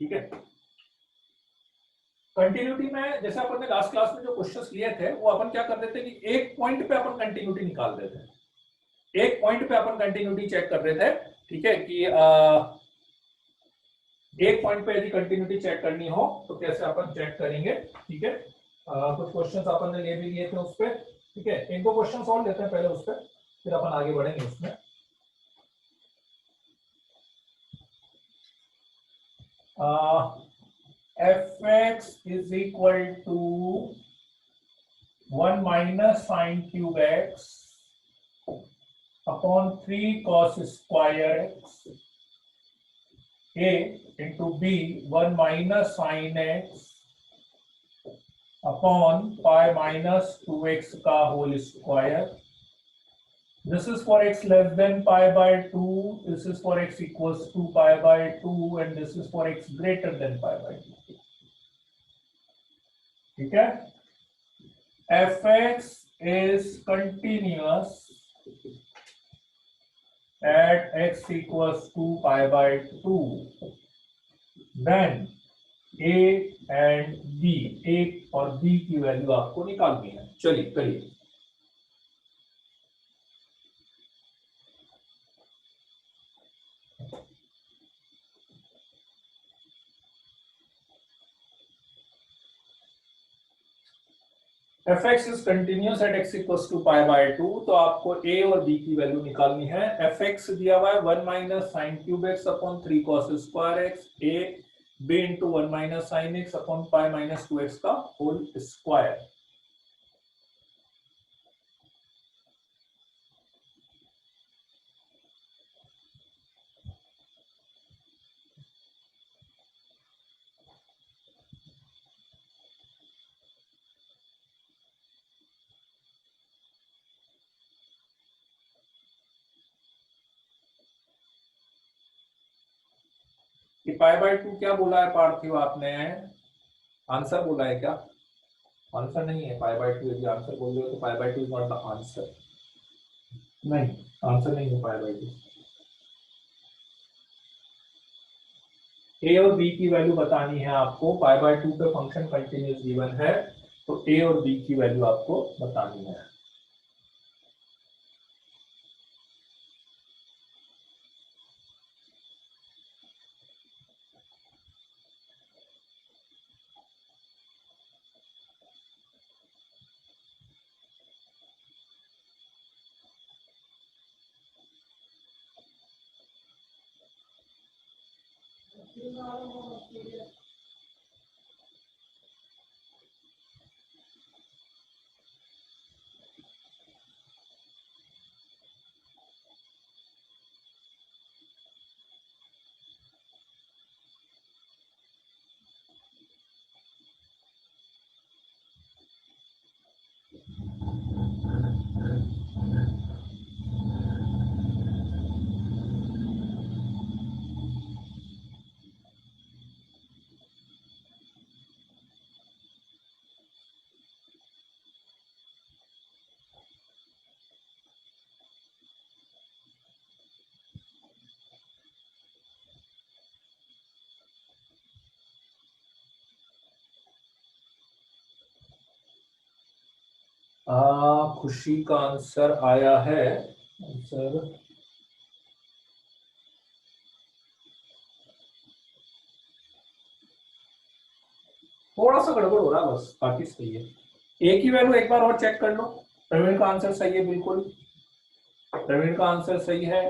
ठीक है। कंटिन्यूटी में जैसे अपन ने लास्ट क्लास में जो क्वेश्चंस लिए थे वो अपन क्या कर देते कि एक पॉइंट पे अपन कंटिन्यूटी निकाल देते हैं, एक पॉइंट पे अपन कंटिन्यूटी चेक कर रहे थे। ठीक है कि एक पॉइंट पे यदि कंटिन्यूटी चेक करनी हो तो कैसे अपन चेक करेंगे। ठीक है, कुछ क्वेश्चंस अपन ने ले भी लिए थे उस पे। ठीक है, एक दो क्वेश्चंस और लेते हैं पहले उस पे, फिर अपन आगे बढ़ेंगे उसमें। fx is equal to 1 minus sin cube x upon 3 cos square x a into b 1 minus sin x upon pi minus 2x का whole square. This is for x less than pi by 2, this is for x equals to pi by 2, and this is for x greater than pi by 2. ठीक है, fx is continuous at x equals to pi by 2, then a and b, a और b की value आपको निकालनी है। चलिए करिए। fx is continuous at x equals to pi by 2, तो आपको a और b की वैल्यू निकालनी है। fx दिया हुआ है 1 minus sin cube x upon 3 cos square x, a b into 1 minus sin x upon pi minus 2x का whole square। कि पाई बाय 2 क्या बोला है पार्थिव आपने? आंसर बोला है क्या? आंसर नहीं है पाई बाय 2। यदि आंसर बोल रहे हो तो पाई by 2 is not the answer. नहीं, आंसर नहीं है पाई बाय 2। ए और बी की वैल्यू बतानी है आपको। पाई बाय 2 पे फंक्शन कंटिन्यूस गिवन है, तो ए और बी की वैल्यू आपको बतानी है। खुशी का आंसर आया है। आंसर थोड़ा सा गड़बड़ हो रहा है बस, बाकी सही है। ए की वैल्यू एक बार और चेक कर लो। प्रवीण का आंसर सही है, बिल्कुल प्रवीण का आंसर सही है।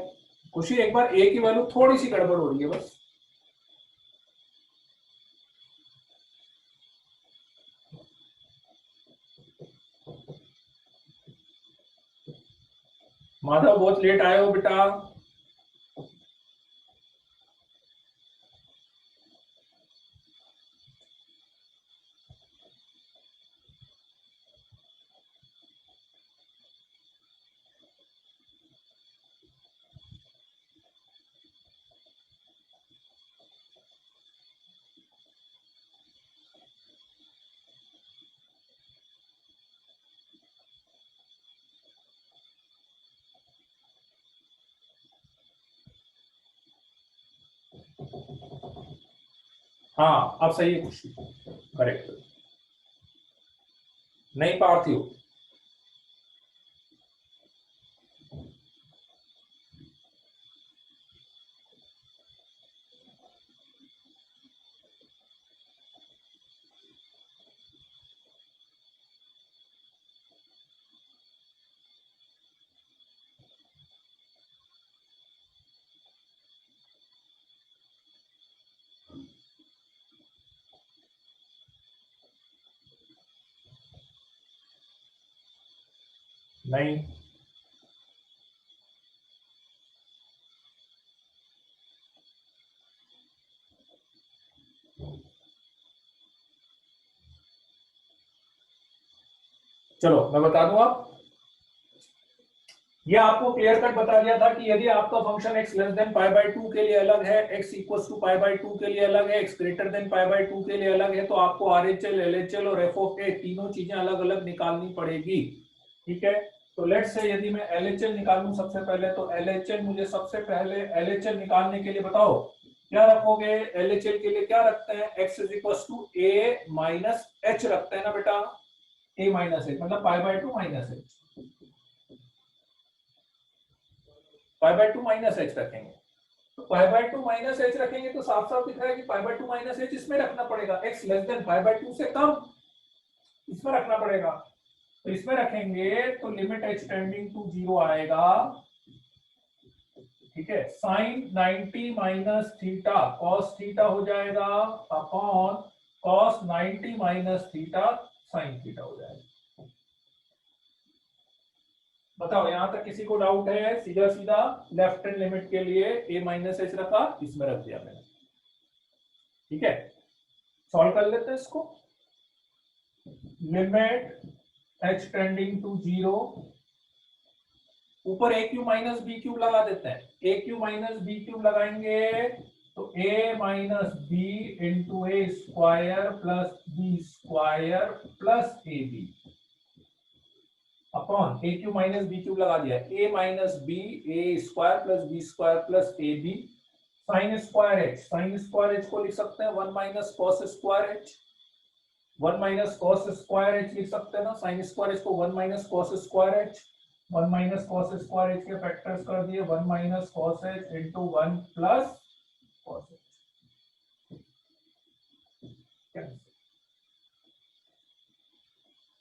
खुशी एक बार ए की वैल्यू थोड़ी सी गड़बड़ हो रही है बस। माधव बहुत लेट आए हो बेटा। हाँ अब सही है, खुशी करेक्ट। नहीं पार्थिव, नहीं चलो मैं बता दूं। आप ये आपको क्लियर कट बता दिया था कि यदि आपका function x less than pi by 2 के लिए अलग है, x equals to pi by 2 के लिए अलग है, x greater than pi by 2 के लिए अलग है, तो आपको RHL, LHL और f ऑफ a तीनों चीजें अलग अलग निकालनी पड़ेगी। ठीक है, तो लेट्स से यदि मैं LHL निकालूं सबसे पहले, तो LHL मुझे सबसे पहले LHL निकालने के लिए बताओ क्या रखोगे। LHL के लिए क्या रखते हैं, x is equals to a minus h रखते हैं ना बेटा, a माइनस h मतलब pi by 2 minus h, pi by 2 minus H रखेंगे। तो पाई बाय 2 माइनस एच रखेंगे तो साफ साफ दिख रहा है कि पाई बाय 2 माइनस एच इसमें रखना पड़ेगा, x less than pi by 2 से कम इसमें रखना पड़ेगा। तो इसमें रखेंगे तो लिमिट h टेंडिंग टू 0 आएगा। ठीक है, sine 90 minus theta cos theta हो जाएगा upon cos 90 minus theta sine theta हो जाएगा। बताओ यहां तक किसी को डाउट है। सीधा सीधा लेफ्ट हैंड लिमिट के लिए a माइनस एच रखा, इसमें रख दिया मैंने। ठीक है, सॉल्व कर लेते हैं इसको। लिमिट h टेंडिंग टू 0, ऊपर a cube minus B cube लगा देते हैं। a cube minus B cube लगाएंगे तो a minus B into A square plus B square plus A B upon a cube minus B cube लगा दिया, a minus B A square plus B square plus A B sine square h, sine square h को लिख सकते हैं 1 minus cos square h, 1 minus cos square h लिख सकते हैं ना, साइन स्क्वायर h को 1 minus cos square h, 1 minus cos square h के फैक्टर्स कर दिए 1 minus cos h into 1 plus cos h।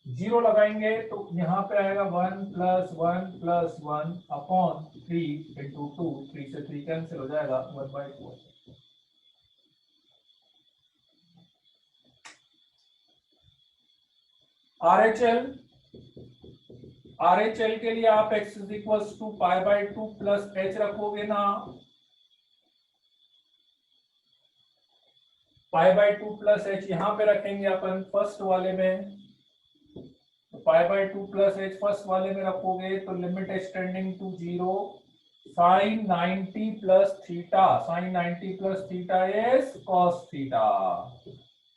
Zero लगाएंगे तो यहाँ पे आएगा 1 प्लस 1 प्लस 1 अपॉन 3 इंटू 2, 3 से 3 कैंसिल हो जाएगा 1/2। RHL के लिए आप x is equals to pi by 2 plus h रखोगे ना, पाई बाय 2 प्लस h यहाँ पे रखेंगे अपन फर्स्ट वाले में, pi by 2 plus h first वाले में रखोगे तो limit h tending to 0 sine 90 plus theta, sine 90 plus theta is cos theta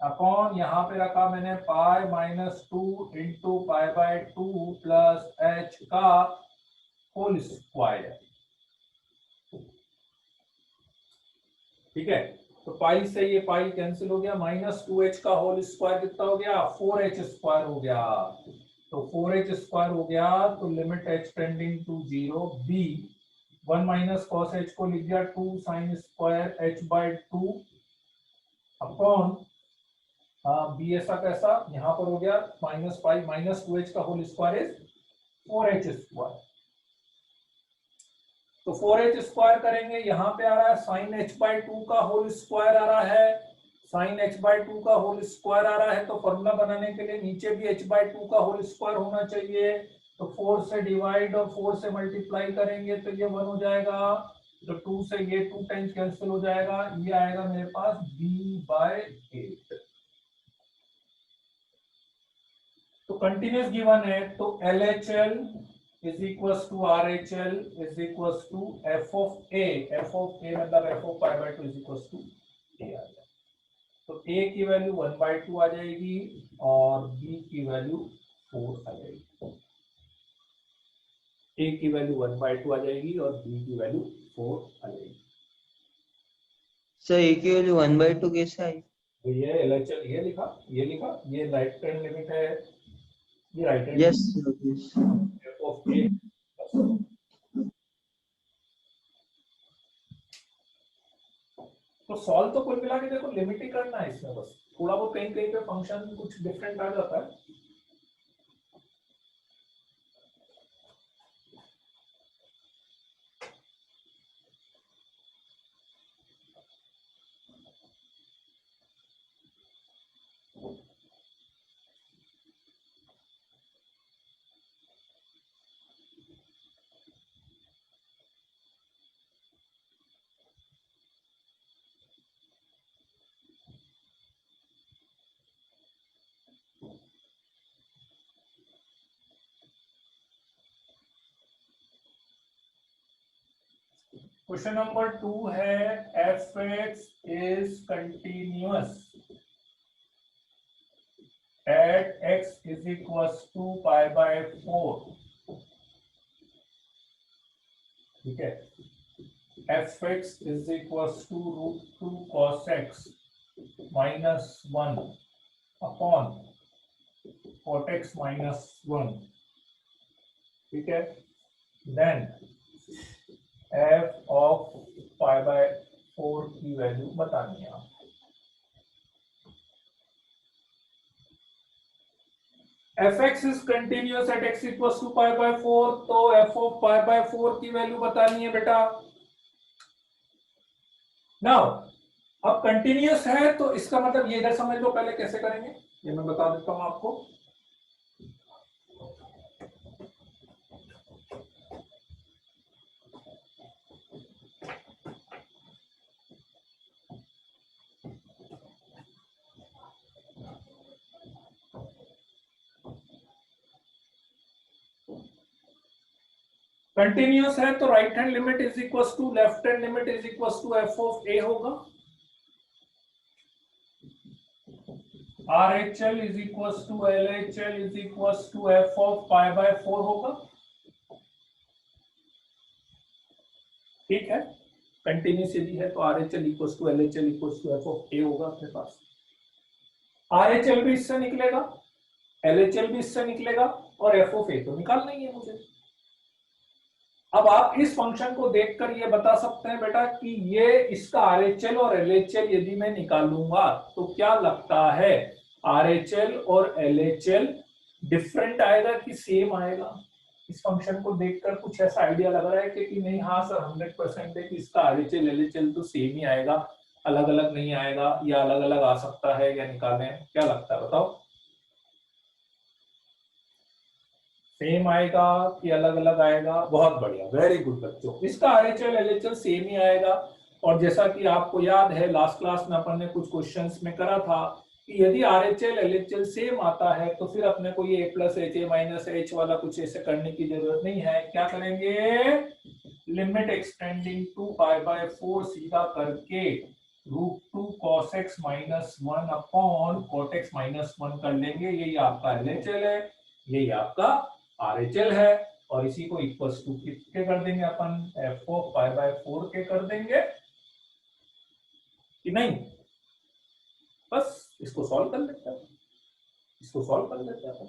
upon यहाँ पे रखा मैंने pi minus 2 into pi by 2 plus h का होल स्क्वायर। ठीक है, तो पाई से ये पाई कैंसिल हो गया, माइनस 2h का होल स्क्वायर कितना हो गया, 4h स्क्वायर हो गया। तो 4h स्क्वायर हो गया तो limit h tending to 0 b 1 minus cos h को लिख दिया 2 sine square h by 2 upon B ऐसा कैसा यहां पर हो गया माइनस पाई माइनस 2h का whole square is 4h square. तो 4h स्क्वायर करेंगे, यहाँ पे आ रहा है साइन h बाय 2 का होल स्क्वायर आ रहा है, साइन h बाय 2 का होल स्क्वायर आ रहा है, तो फॉर्मूला बनाने के लिए नीचे भी h बाय 2 का होल स्क्वायर होना चाहिए। तो 4 से डिवाइड और 4 से मल्टीप्लाई करेंगे तो ये 1 हो जाएगा, तो 2 से ये 2 टाइम्स कैंसिल हो जाएगा, ये आएगा मेरे पास b बाय 8। तो कंटिन्यूस गिवन है तो LHL is equals to RHL is equals to f of a, f of a मतलब f of pi by 2 is equals to a आ जाएगा। तो a की वैल्यू 1/2 आ जाएगी और b की वैल्यू 4 आ जाएगी। a की वैल्यू 1/2 आ जाएगी और b की वैल्यू 4 आ जाएगी। सर a की वैल्यू 1/2 कैसे आई? तो ये LHL ये लिखा, ये राइट हैंड लिमिट है, ये right hand yes yes. F of A. तो सॉल्व तो कुल मिला के देखो लिमिट ही करना है इसमें, बस थोड़ा बहुत कहीं कहीं पे फंक्शन कुछ डिफरेंट आ जाता है। क्वेश्चन नंबर 2 है fx is continuous at x is equals to pi by 4। ठीक है, fx is equals to √2 cos x minus 1 upon cot x minus 1। ठीक है, then f of pi by 4 की वैल्यू बतानी है आप। fx is continuous at x equals to pi by 4, तो f of pi by 4 की वैल्यू बतानी है बेटा। नाउ अब कंटिन्यूअस है तो इसका मतलब ये इधर समझ लो, पहले कैसे करेंगे ये मैं बता देता हूं आपको। कंटिन्यूअस है तो right hand limit is equal to left hand limit is equal to F of A होगा। RHL is equal to LHL is equal to F of pi by 4 होगा। ठीक है, कंटिन्यूस यदि है तो RHL equal to LHL equal to F of A होगा अपने पास। RHL भी इससे निकलेगा, LHL भी इससे निकलेगा और एफ ऑफ ए तो निकालना ही है मुझे। अब आप इस फंक्शन को देखकर ये बता सकते हैं बेटा कि ये इसका RHL और LHL यदि मैं निकालूंगा तो क्या लगता है, RHL और LHL डिफरेंट आएगा कि सेम आएगा? इस फंक्शन को देखकर कुछ ऐसा आइडिया लग रहा है कि नहीं हाँ सर 100% है कि इसका RHL LHL तो सेम ही आएगा, अलग अलग नहीं आएगा, या अलग अलग आ सकता है, या निकालें, क्या लगता है बताओ? सेम आएगा कि अलग अलग आएगा? बहुत बढ़िया, वेरी गुड बच्चों, इसका RHL LHL सेम ही आएगा। और जैसा कि आपको याद है लास्ट क्लास में अपन ने कुछ क्वेश्चंस में करा था कि यदि RHL LHL सेम आता है तो फिर अपने को ये a plus H A minus H वाला कुछ ऐसे करने की जरूरत नहीं है। क्या करेंगे, limit x tending to pi by 4 सीधा करके √2 cos x माइनस 1 अपॉन cot x माइनस 1 कर लेंगे। यही आपका LHL है, यही आपका RHL है, और इसी को इक्वल्स टू किसके कर देंगे अपन, f ऑफ पाई बाय 4 के कर देंगे कि नहीं। बस इसको सॉल्व कर लेते हैं, इसको सॉल्व कर लेते हैं अपन।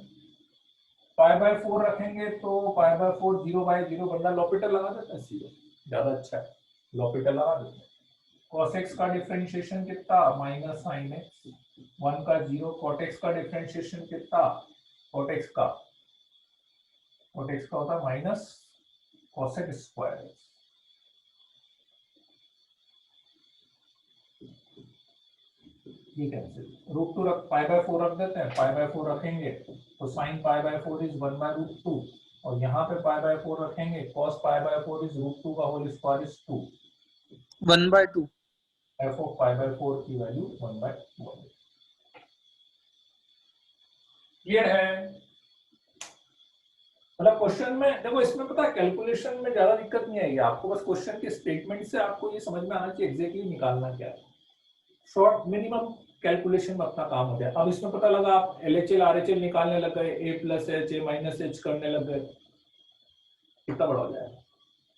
पाई बाय 4 रखेंगे तो पाई बाय 4 0 बाय 0 बंदा लॉपिटर लगा देता है सीधे, ज्यादा अच्छा है, लॉपिटर लगा देते हैं। cos x का डिफरेंशिएशन कितना, माइनस साइन x, 1 का 0, cot x का डिफरेंशिएशन कितना, cot x का होता है माइनस cosec स्क्वायर। ठीक है, √2 रख, पाई बाय 4 रख देते हैं, पाई बाय 4 रखेंगे तो sine pi by 4 is 1 by √2, और यहाँ पे पाई बाय 4 रखेंगे cos पाई बाय 4 इज √2 का whole square is 2, 1 by 2। f of pi by 4 की वैल्यू 1 बाय 2। क्लियर है? मतलब क्वेश्चन में देखो, इसमें पता है कैलकुलेशन में ज्यादा दिक्कत नहीं आएगी आपको, बस क्वेश्चन के स्टेटमेंट से आपको ये समझ में आना चाहिए एग्जैक्टली निकालना क्या है। शॉर्ट मिनिमम कैलकुलेशन में अपना काम हो गया। अब इसमें पता लगा आप LHL RHL निकालने लग गए, a plus H A minus H करने लग गए, कितना बड़ा हो जाएगा,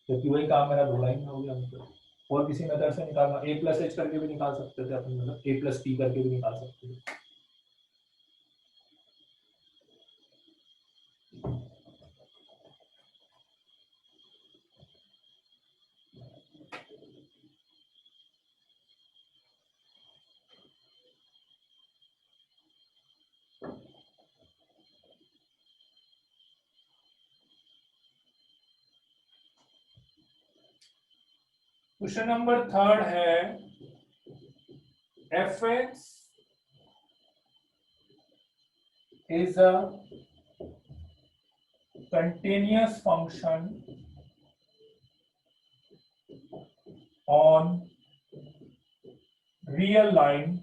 क्योंकि वही काम मेरा 2 लाइन में हो गया। और किसी मेथड से निकालना, a प्लस एच करके भी निकाल सकते थे अपन, मतलब a प्लस टी करके भी निकाल सकते थे। क्वेश्चन नंबर थर्ड है fx is a continuous function on real line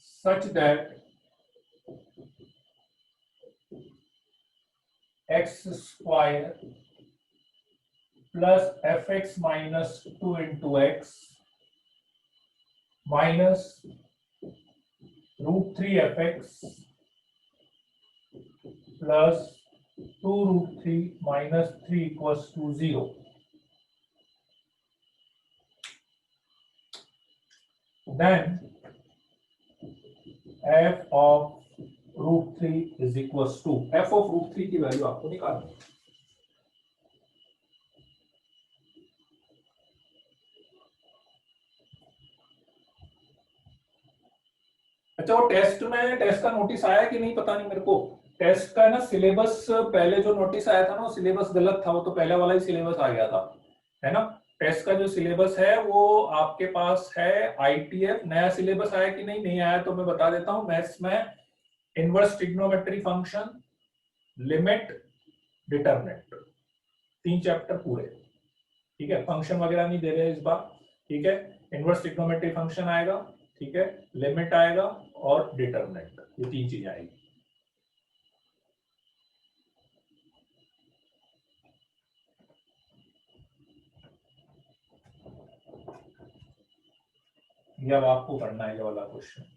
such that x square plus fx minus 2 into x minus root 3 fx plus 2 root 3 minus 3 equals to 0. Then f of root 3 is equals to, f of root 3 की value आपको निकालनी है। अच्छा, वो test का notice आया कि नहीं पता नहीं मेरे को। टेस्ट का ना सिलेबस, पहले जो नोटिस आया था ना, वो सिलेबस गलत था, वो तो पहले वाला ही सिलेबस आ गया था, है ना। टेस्ट का जो सिलेबस है वो आपके पास है आईटीएफ। नया सिलेबस आया कि नहीं, नहीं आया तो मैं बता देता हूँ। मैथ्स में inverse trigonometry function, limit, determinant, 3 chapter पूरे, ठीक है। फंक्शन वगैरह नहीं दे रहे इस बार, ठीक है। इनवर्स ट्रिग्नोमेट्री फंक्शन आएगा, ठीक है, लिमिट आएगा और डिटरमिनेंट, ये 3 चीजें आएगी। ये अब आपको करना है ये वाला क्वेश्चन।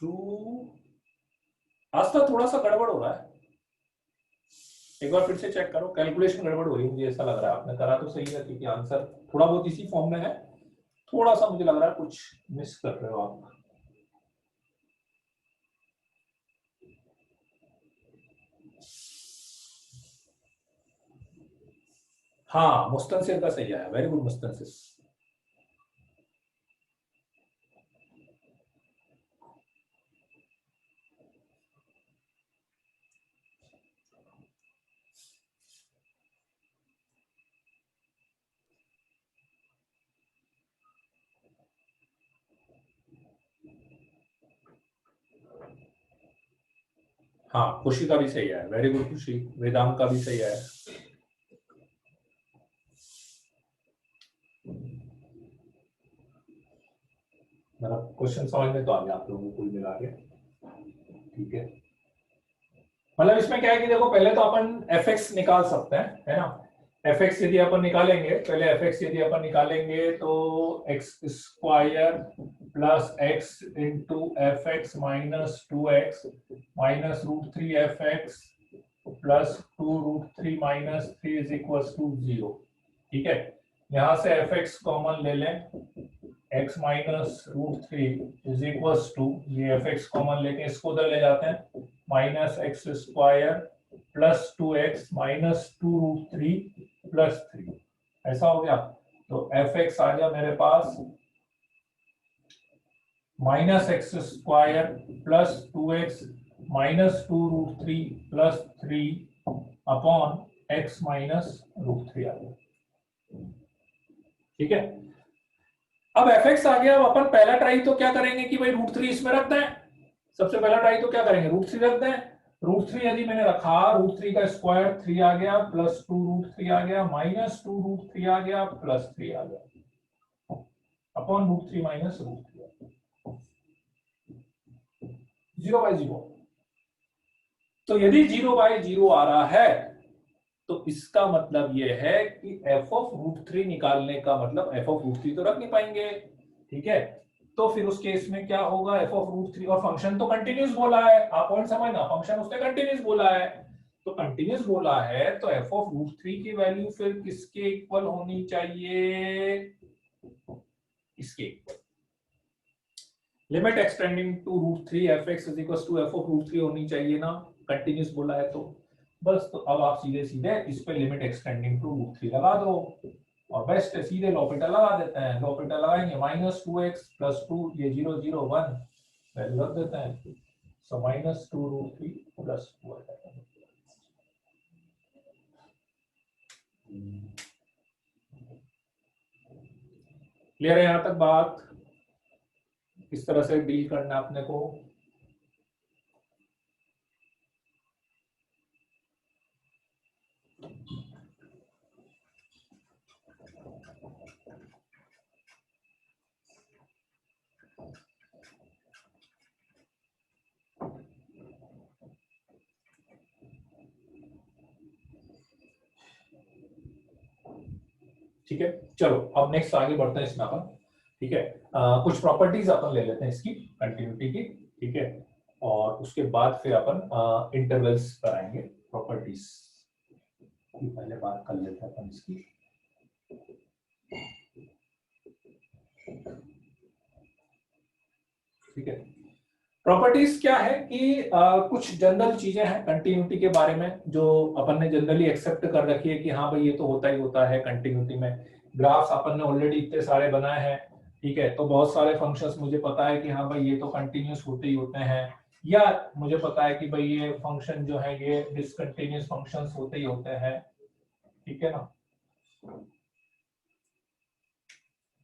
टू, आज तो थोड़ा सा गड़बड़ हो रहा है, एक बार फिर से चेक करो। कैलकुलेशन गड़बड़ हो रही है, मुझे ऐसा लग रहा है। आपने करा तो सही है, क्योंकि आंसर थोड़ा बहुत इसी फॉर्म में है, थोड़ा सा मुझे लग रहा है कुछ मिस कर रहे हो आप। हाँ, मुस्तनसिर का सही आया, वेरी गुड मुस्तनसिर। हाँ, खुशी का भी सही है, वेरी गुड खुशी। वेदांत का भी सही है। मतलब क्वेश्चन समझ में तो आ गया आप लोगों को कुल मिला के। ठीक है, मतलब इसमें क्या है कि देखो पहले तो अपन एफ निकाल सकते हैं, है ना। एफ यदि अपन निकालेंगे, पहले एफ यदि अपन निकालेंगे तो x square plus x into f x minus 2x minus √3 fx plus 2√3 minus 3 is equal to 0। ठीक है, यहां से एफ एक्स कॉमन ले लें, x minus √3 is equal to, ये एफ एक्स कॉमन लेके इसको उधर ले जाते हैं, minus x square plus 2x minus 2√3 plus 3, ऐसा हो गया। तो एफ एक्स आ गया मेरे पास minus x square plus 2x minus 2√3 plus 3 upon x minus √3 आ गया। ठीक है, अब एफ एक्स आ गया। अब अपन पहला ट्राई तो क्या करेंगे कि भाई √3 इसमें रख दें। सबसे पहला ट्राई तो क्या करेंगे, √3 रख दें। √3 यदि मैंने रखा, √3 का स्क्वायर 3 आ गया, प्लस 2√3 आ गया, माइनस 2√3 आ गया, प्लस 3 आ गया, अपॉन √3 माइनस √3, 0/0। तो यदि 0/0 आ रहा है तो इसका मतलब यह है कि एफ ऑफ √3 निकालने का मतलब एफ ऑफ √3 तो रख नहीं पाएंगे। ठीक है, तो फिर उस केस में क्या होगा, एफ ऑफ √3, और फंक्शन तो कंटिन्यूस बोला है, आप पॉइंट समझना, फंक्शन उसने कंटिन्यूस बोला है, तो कंटिन्यूस बोला है तो एफ ऑफ √3 की वैल्यू फिर किसके इक्वल होनी चाहिए, इसके equal. Limit x tending to √3 fx is equal to F of √3 होनी चाहिए ना, कंटिन्यूस बोला है तो बस। तो अब आप सीधे सीधे इस पे लिमिट एक्सटेंडिंग टू √3 लगा दो, और बेस्ट है सीधे लॉपिटल लगा देते हैं। लॉपिटल लगाएंगे माइनस 2x प्लस 2, ये 0 0 1 वैल्यू रख देते हैं, सो माइनस 2√3 प्लस 2। क्लियर है यहां तक बात, किस तरह से डील करना अपने को। ठीक है, चलो अब नेक्स्ट आगे बढ़ते हैं इसमें अपन। ठीक है, कुछ प्रॉपर्टीज अपन ले लेते हैं इसकी कंटिन्यूटी की। ठीक है, और उसके बाद फिर अपन इंटरवल्स पर आएंगे। प्रॉपर्टीज की पहले बात कर लेते हैं अपन इसकी। ठीक है, प्रॉपर्टीज क्या है कि कुछ जनरल चीजें हैं कंटिन्यूटी के बारे में जो अपन ने जनरली एक्सेप्ट कर रखी है कि हाँ भाई ये तो होता ही होता है कंटिन्यूटी में। ग्राफ्स अपन ने ऑलरेडी इतने सारे बनाए हैं। ठीक है, तो बहुत सारे फंक्शंस मुझे पता है कि हाँ भाई ये तो कंटिन्यूस होते ही होते हैं, या मुझे पता है कि भाई ये फंक्शन जो है ये डिसकंटिन्यूस फंक्शंस होते ही होते हैं। ठीक है ना,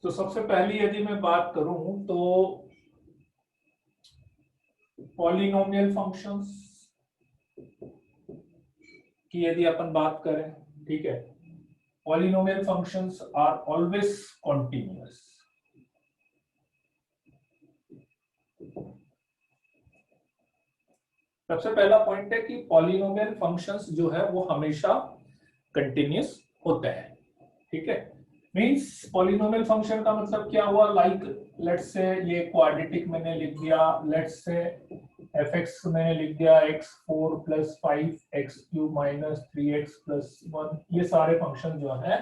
तो सबसे पहली यदि मैं बात करूं तो पॉलिनोमियल फंक्शंस की यदि अपन बात करें, ठीक है, polynomial functions are always continuous. सबसे पहला पॉइंट है कि पॉलिनोमियल फंक्शंस जो है वो हमेशा कंटिन्यूअस होते हैं। ठीक है, मींस पॉलिनोमियल फंक्शन का मतलब क्या हुआ, लाइक लेट्स से ये क्वाड्रेटिक मैंने लिख दिया, लेट्स से fx मैंने लिख दिया x4 + 5x³ - 3x+1, ये सारे फंक्शन जो है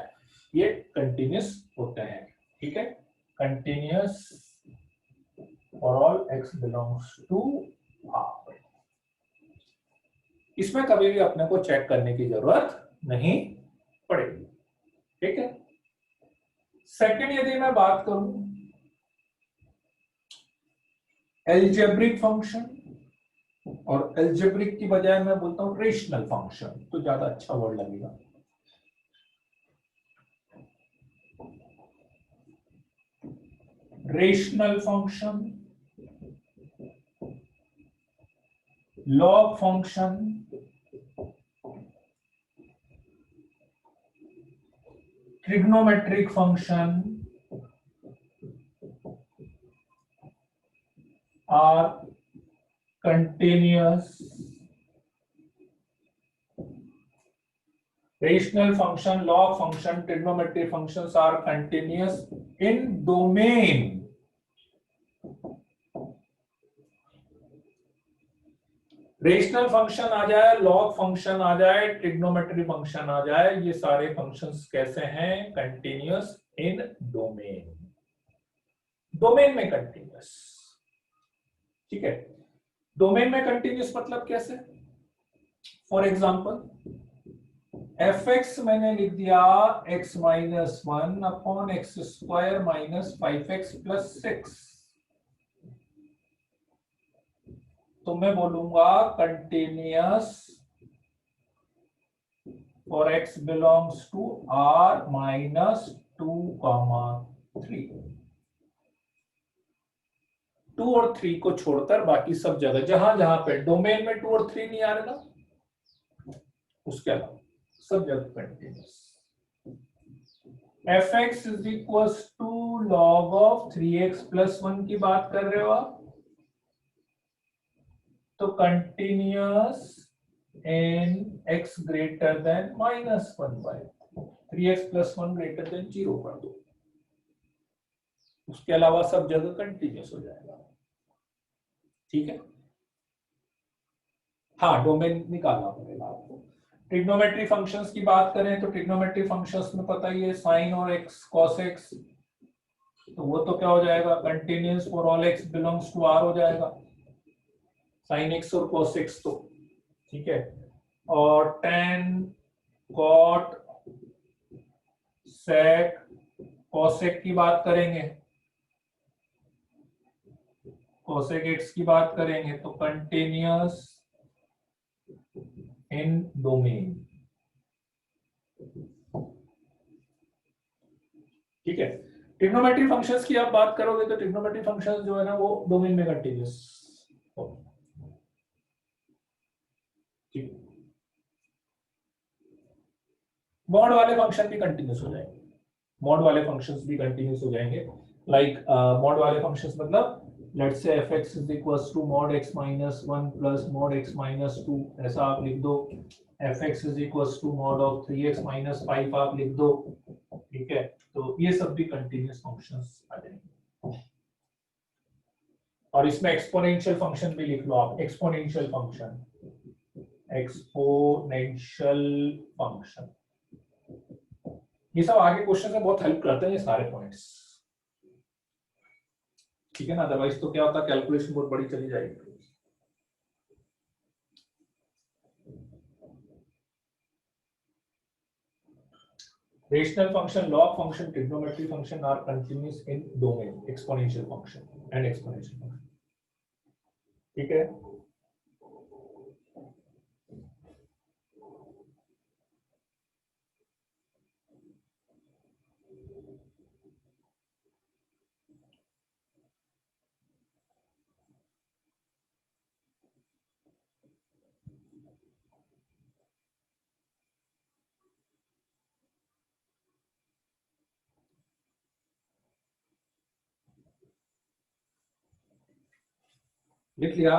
ये कंटिन्यूअस होते हैं। ठीक है, continuous for all x belongs to R। इसमें कभी भी अपने को चेक करने की जरूरत नहीं पड़ेगी। ठीक है, सेकंड यदि मैं बात करूं एल्जेब्रिक फंक्शन, और एल्जेब्रिक की बजाय मैं बोलता हूं रेशनल फंक्शन, तो ज्यादा अच्छा वर्ड लगेगा। Rational function, log function, trigonometric function are continuous rational function, log function, trigonometry functions are continuous in domain. Rational function आ जाए, लॉग फंक्शन आ जाए, ट्रिग्नोमेट्री फंक्शन आ जाए, ये सारे फंक्शंस कैसे हैं? कंटिन्यूअस इन डोमेन, डोमेन में कंटिन्यूअस। ठीक है, डोमेन में कंटिन्यूअस मतलब कैसे? फॉर एग्जांपल एफ एक्स मैंने लिख दिया x minus 1 upon x square minus 5x plus 6, तो मैं बोलूंगा continuous for x belongs to r minus 2, 2 और 3 को छोड़कर बाकी सब जगह जहां जहां पे डोमेन में 2 और 3 नहीं आ रहे ना, उसके अलावा सब जगह continuous. F x is equal to log of 3x plus 1 की बात कर रहे हो आप, तो continuous in x greater than minus 1/3, 3x plus 1 greater than 0 कर दो, उसके अलावा सब जगह कंटिन्यूअस हो जाएगा। ठीक है, हाँ डोमेन निकालना पड़ेगा आपको। ट्रिग्नोमेट्री फंक्शंस की बात करें तो ट्रिग्नोमेट्री फंक्शंस में पता ही है साइन और एक्स कॉस एक्स, तो वो तो क्या हो जाएगा? Continuous for all x belongs to R हो जाएगा, साइन एक्स और कॉस एक्स तो। ठीक है, और टेन कॉट सेक कॉसेक की बात करेंगे, कॉसेक एक्स की बात करेंगे तो कंटिन्यूअस इन डोमेन। ठीक है, ट्रिग्नोमेट्री फंक्शंस की आप बात करोगे तो ट्रिग्नोमेट्री फंक्शंस जो है ना वो डोमेन में कंटिन्यूअस। ठीक, मॉड वाले फंक्शन भी कंटिन्यूअस हो जाएंगे, मॉड वाले फंक्शंस भी कंटिन्यूअस हो जाएंगे। लाइक मॉड वाले फंक्शंस मतलब let's say fx is equals to mod x minus 1 plus mod x minus 2, ऐसा आप लिख दो। fx is equals to mod of 3x minus 5 आप लिख दो। ठीक है, तो ये सब भी कंटिन्यूअस फंक्शंस आ जाएंगे। और इसमें एक्सपोनेंशियल फंक्शन भी लिख लो आप, एक्सपोनेंशियल फंक्शन, एक्सपोनेंशियल फंक्शन, ये सब आगे क्वेश्चन में बहुत हेल्प करते हैं ये सारे पॉइंट्स। ठीक है ना, अदरवाइज तो क्या होता है कैलकुलेशन बहुत बड़ी चली जाएगी। Rational function, log function, trigonometry function are continuous in domain, exponential function and exponential function. ठीक है, लिख लिया?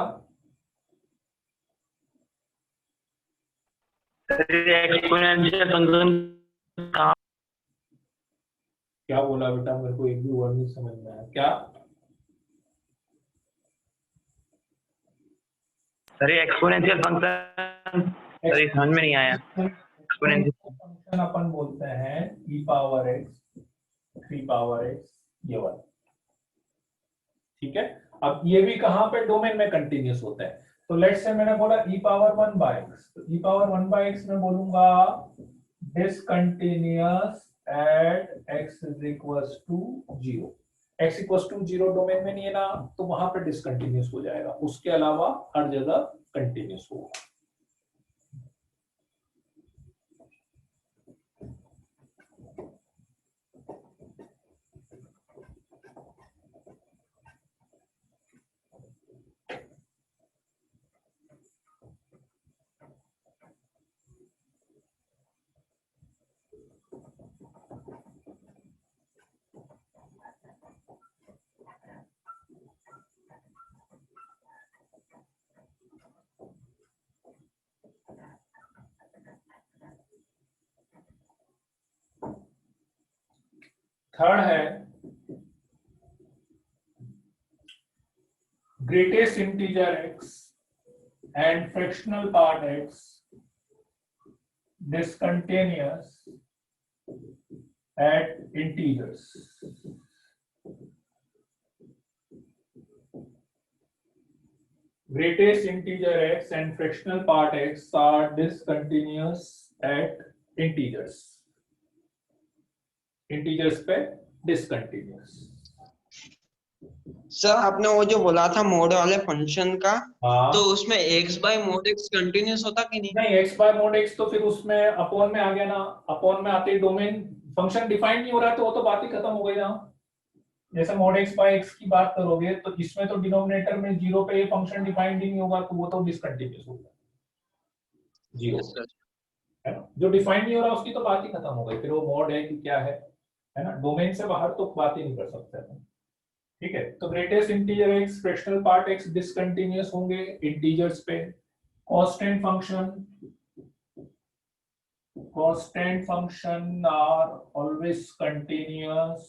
एक्सपोनेंशियल फंक्शन कहाँ? क्या बोला बेटा, मेरे को एक भी वर्ड नहीं समझ में आया। क्या? सर ये एक्सपोनेंशियल फंक्शन सर समझ में नहीं आया। एक्सपोनेंशियल फंक्शन अपन बोलते हैं e power x 3 power x, ये वाला। ठीक है, अब ये भी कहां पे डोमेन में कंटिन्यूअस होता है। तो लेट्स से मैंने बोला e पावर 1 बाय x, तो e पावर 1 बाय x में बोलूंगा discontinuous at x is equals to 0। x equals to 0 domain में नहीं है ना, तो वहां पे डिसकंटिन्यूअस हो जाएगा, उसके अलावा हर जगह कंटिन्यूअस होगा। थर्ड है greatest integer x and fractional part x discontinuous at integers. Greatest integer x and fractional part x are discontinuous at integers. Integers पे discontinuous. सर आपने वो जो बोला था मोड वाले फंक्शन का, हाँ। तो उसमें x by mod x continuous होता कि नहीं? नहीं, x बाय मोड x तो फिर उसमें अपॉन में आ गया ना, अपॉन में आते ही डोमेन फंक्शन डिफाइन नहीं हो रहा है तो वो तो बात ही खत्म हो गई ना। जैसे मोड x बाय x की बात करोगे तो इसमें तो डिनोमिनेटर में जीरो पे ये फंक्शन डिफाइंड ही नहीं होगा तो वो तो डिसकंटिन्यूअस होगा, जीरो है ना। जो डिफाइंड नहीं हो रहा उसकी तो बात ही खत्म हो गई, फिर वो मोड है कि क्या है ना। डोमेन से बाहर तो बात ही नहीं कर सकते अपन। ठीक है, तो greatest integer x fractional part x discontinuous होंगे इंटीजर्स पे। Constant function are always continuous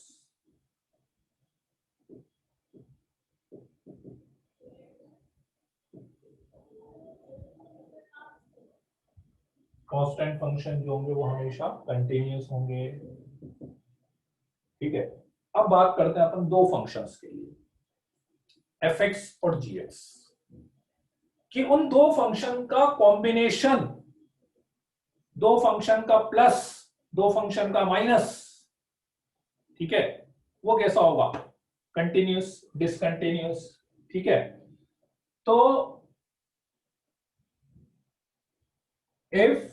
constant function जो होंगे वो हमेशा कंटिन्यूअस होंगे। ठीक है, अब बात करते हैं अपन दो फंक्शंस के लिए, fx और gx, कि उन दो फंक्शन का कॉम्बिनेशन, दो फंक्शन का प्लस दो फंक्शन का माइनस, ठीक है, वो कैसा होगा, कंटिन्यूअस डिसकंटिन्यूअस। ठीक है, तो इफ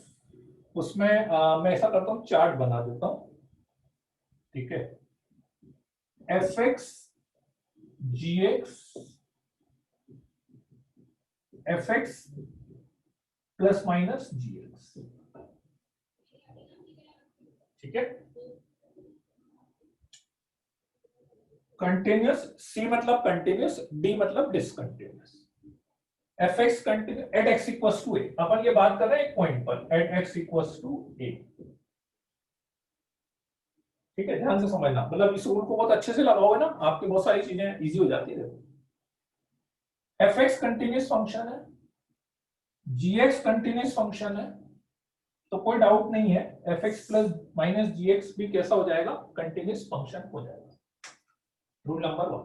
उसमें मैं ऐसा करता हूं, चार्ट बना देता हूं। ठीक है, fx gx fx plus minus gx। ठीक है, कंटिन्यूअस, सी मतलब कंटिन्यूअस, डी मतलब discontinuous. fx continuous at x equals to a, अपन ये बात कर रहे हैं एक पॉइंट पर, at x equals to a। ठीक है, ध्यान से समझना, मतलब इस रूल को बहुत अच्छे से लगाओगे ना, आपकी बहुत सारी चीजें इजी हो जाती है। fx कंटिन्यूअस फंक्शन है, gx कंटिन्यूअस फंक्शन है, तो कोई डाउट नहीं है fx प्लस माइनस gx भी कैसा हो जाएगा, कंटिन्यूअस फंक्शन हो जाएगा। Rule number 1।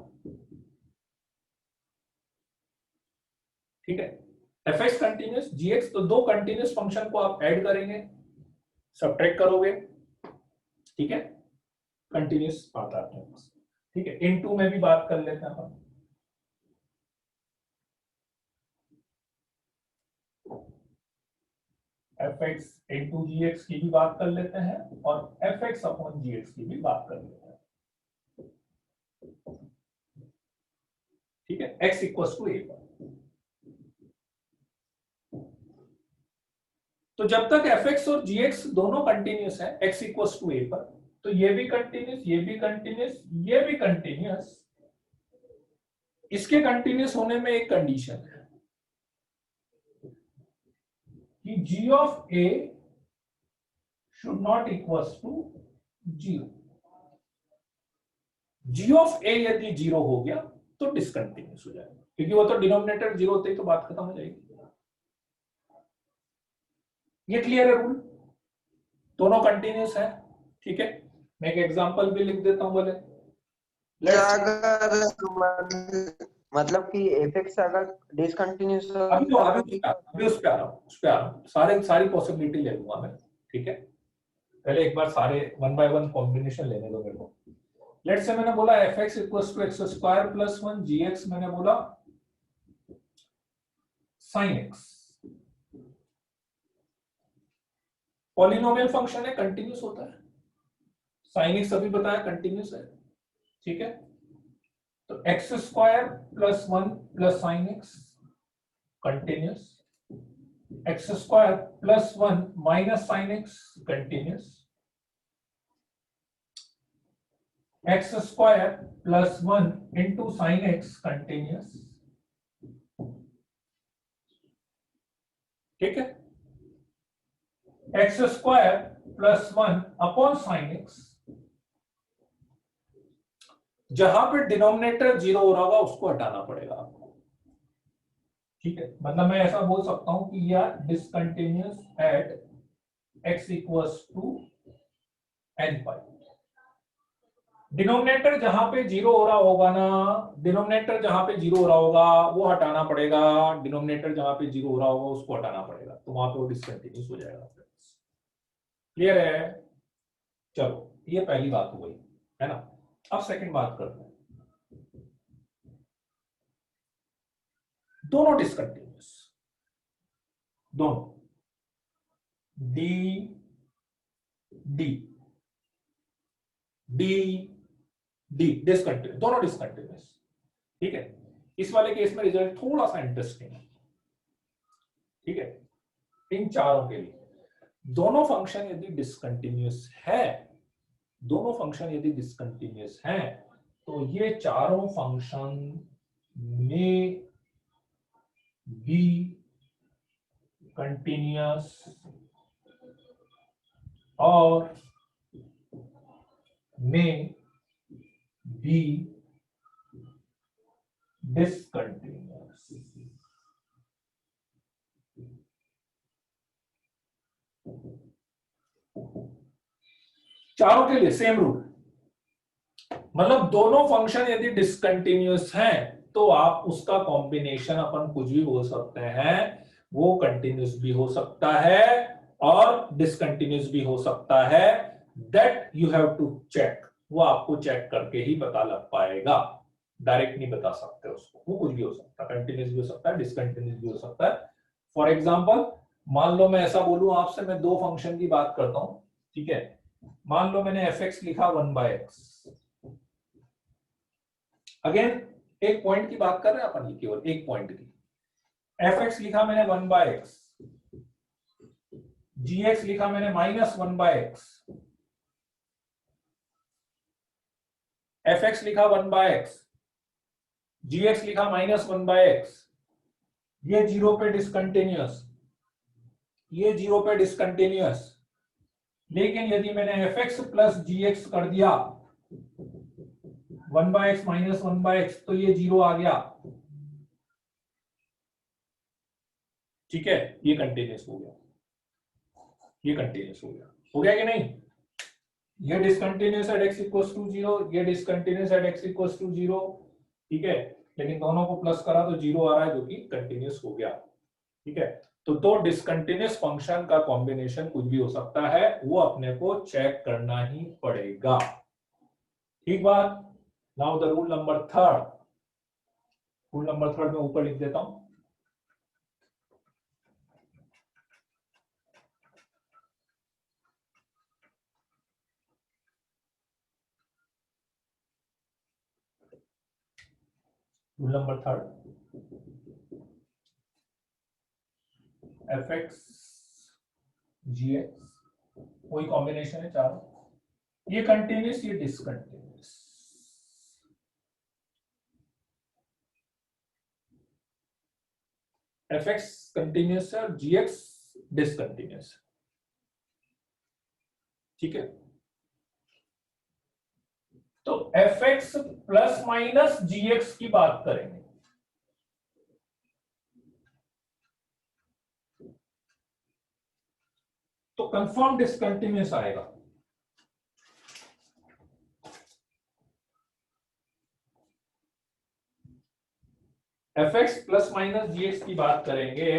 ठीक है, fx कंटिन्यूअस gx, तो दो कंटिन्यूअस फंक्शन को आप ऐड करेंगे, सब्ट्रैक्ट करोगे, ठीक है, कंटिन्यूअस आता है अपने पास। ठीक है, इनटू में भी बात कर लेते हैं अपन। fx इंटू gx की भी बात कर लेते हैं और fx अपॉन gx की भी बात कर लेते हैं। ठीक है, x इक्वल्स टू a पर। तो जब तक fx और gx दोनों कंटिन्यूअस है x इक्वल्स टू a पर, तो ये भी कंटिन्यूअस, ये भी कंटिन्यूअस, ये भी कंटिन्यूअस। इसके कंटिन्यूअस होने में एक कंडीशन है कि g of a should not equals to 0। g of a यदि 0 हो गया तो डिसकंटिन्यूअस हो जाएगा, क्योंकि वो तो डिनोमिनेटर 0 होते ही तो बात खत्म हो जाएगी। ये क्लियर है रूल, दोनों कंटिन्यूअस है। ठीक है, मैं एक एग्जांपल भी लिख देता हूं, बोले अगर मतलब कि fx अगर डिसकंटिन्यूअस अभी उस पे आ रहा हूं, सारी पॉसिबिलिटी ले लूंगा मैं। ठीक है, पहले एक बार सारे वन बाय वन कॉम्बिनेशन लेने दो मेरे को। लेट्स से मैंने बोला fx equals to x square plus 1, gx मैंने बोला sin x। पॉलिनोमियल फंक्शन है, कंटिन्यूअस होता है, sin x अभी बताया कंटिन्यूअस है। ठीक है, तो x square plus 1 plus sin x continuous, x square plus 1 minus sin x continuous, x square plus 1 into sin x continuous. ठीक है, x square plus 1 upon sin x जहां पे डिनोमिनेटर 0 हो रहा होगा उसको हटाना पड़ेगा आपको। ठीक है, मतलब मैं ऐसा बोल सकता हूं कि यह discontinuous at x equals to n pi. Denominator जहां पे 0 हो रहा होगा ना, डिनोमिनेटर जहां पे 0 हो रहा होगा वो हटाना पड़ेगा, डिनोमिनेटर जहां पे 0 हो रहा होगा उसको हटाना पड़ेगा, तो वहां पे वो डिसकंटिन्यूअस हो जाएगा। क्लियर है? चलो ये पहली बात हो गई है ना। अब सेकंड बात करते हैं, दोनों डिसकंटिन्यूअस, दोनों D D D D discontinuous, दोनों डिसकंटिन्यूअस। ठीक है, इस वाले केस में रिजल्ट थोड़ा सा इंटरेस्टिंग है। ठीक है, इन चारों के लिए दोनों फंक्शन यदि डिसकंटिन्यूअस है, दोनों फंक्शन यदि डिसकंटिन्यूअस हैं, तो ये चारों फंक्शन में बी कंटिन्यूअस और में बी डिसकंटिन्यूअस। चारों के लिए सेम रूल, मतलब दोनों फंक्शन यदि डिसकंटिन्यूअस हैं तो आप उसका कॉम्बिनेशन अपन कुछ भी बोल सकते हैं, वो कंटिन्यूअस भी हो सकता है और डिसकंटिन्यूअस भी हो सकता है। That you have to check, वो आपको चेक करके ही पता लग पाएगा, डायरेक्ट नहीं बता सकते उसको। वो कुछ भी हो सकता है, कंटिन्यूअस भी हो सकता है, डिसकंटिन्यूअस भी हो सकता है। फॉर एग्जाम्पल मान लो मैं ऐसा बोलूं आपसे, मैं दो फंक्शन की बात करता हूं। ठीक है, मान लो मैंने fx लिखा 1/x। अगेन एक पॉइंट की बात कर रहे हैं अपन, ये केवल एक पॉइंट की। fx लिखा मैंने 1/x, gx लिखा मैंने -1/x, fx लिखा 1/x, gx लिखा -1/x। ये 0 पे डिसकंटिन्यूअस, ये 0 पे डिसकंटिन्यूअस। लेकिन यदि मैंने fx प्लस gx कर दिया 1/x -1/x, तो ये 0 आ गया। ठीक है, ये कंटिन्यूअस हो गया, ये कंटिन्यूअस हो गया कि नहीं? ये discontinuous at x equals to 0, ये discontinuous at x equals to 0। ठीक है, लेकिन दोनों को प्लस करा तो 0 आ रहा है, जो कि कंटिन्यूअस हो गया। ठीक है, तो दो डिसकंटिन्यूअस फंक्शन का कॉम्बिनेशन कुछ भी हो सकता है, वो अपने को चेक करना ही पड़ेगा। ठीक बात। Now the rule number third, rule number third में ऊपर लिख देता हूं। Rule number third, fx gx वही कॉम्बिनेशन है चारों, ये कंटिन्यूअस, ये डिसकंटिन्यूअस। fx कंटिन्यूअस है और gx डिसकंटिन्यूअस। ठीक है, तो fx प्लस माइनस gx की बात करेंगे। तो कंफर्म डिसकंटिन्यूअस आएगा। fx प्लस माइनस gx की बात करेंगे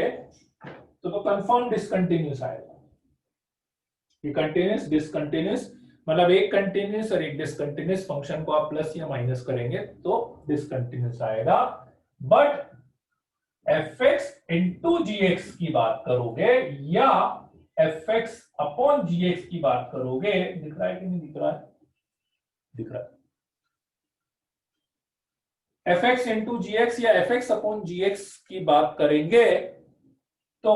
तो कंफर्म डिसकंटिन्यूअस आएगा। ये कंटिन्यूअस डिसकंटिन्यूअस, मतलब एक कंटिन्यूअस और एक डिसकंटिन्यूअस फंक्शन को आप प्लस या माइनस करेंगे तो डिसकंटिन्यूअस आएगा। बट fx इंटू gx की बात करोगे या fx अपॉन gx की बात करोगे, दिख रहा है कि नहीं दिख रहा है? दिख रहा है। fx इंटू gx या fx अपॉन gx की बात करेंगे तो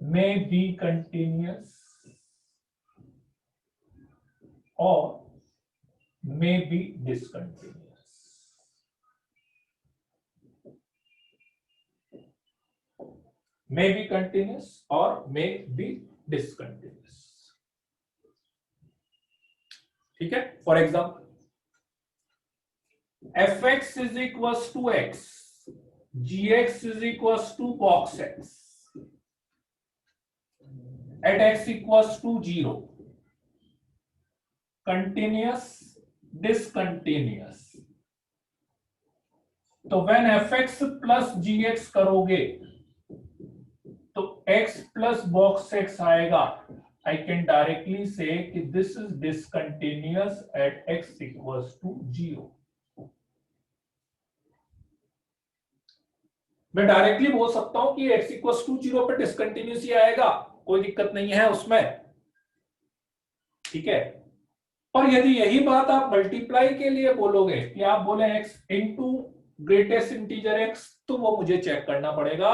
may be continuous और may be discontinuous। may be continuous और may be discontinuous। ठीक है, for example fx is equals to x, gx is equals to box x at x equals to 0, continuous, discontinuous. तो when fx plus gx करोगे तो x plus box x आएगा. I can directly say कि this is discontinuous at x equals to 0. मैं directly बोल सकता हूं कि x equals to 0 पे डिसकंटिन्यूस ही आएगा, कोई दिक्कत नहीं है उसमें, ठीक है. पर यदि यही बात आप मल्टीप्लाई के लिए बोलोगे कि आप बोले x into greatest integer x, तो वो मुझे चेक करना पड़ेगा.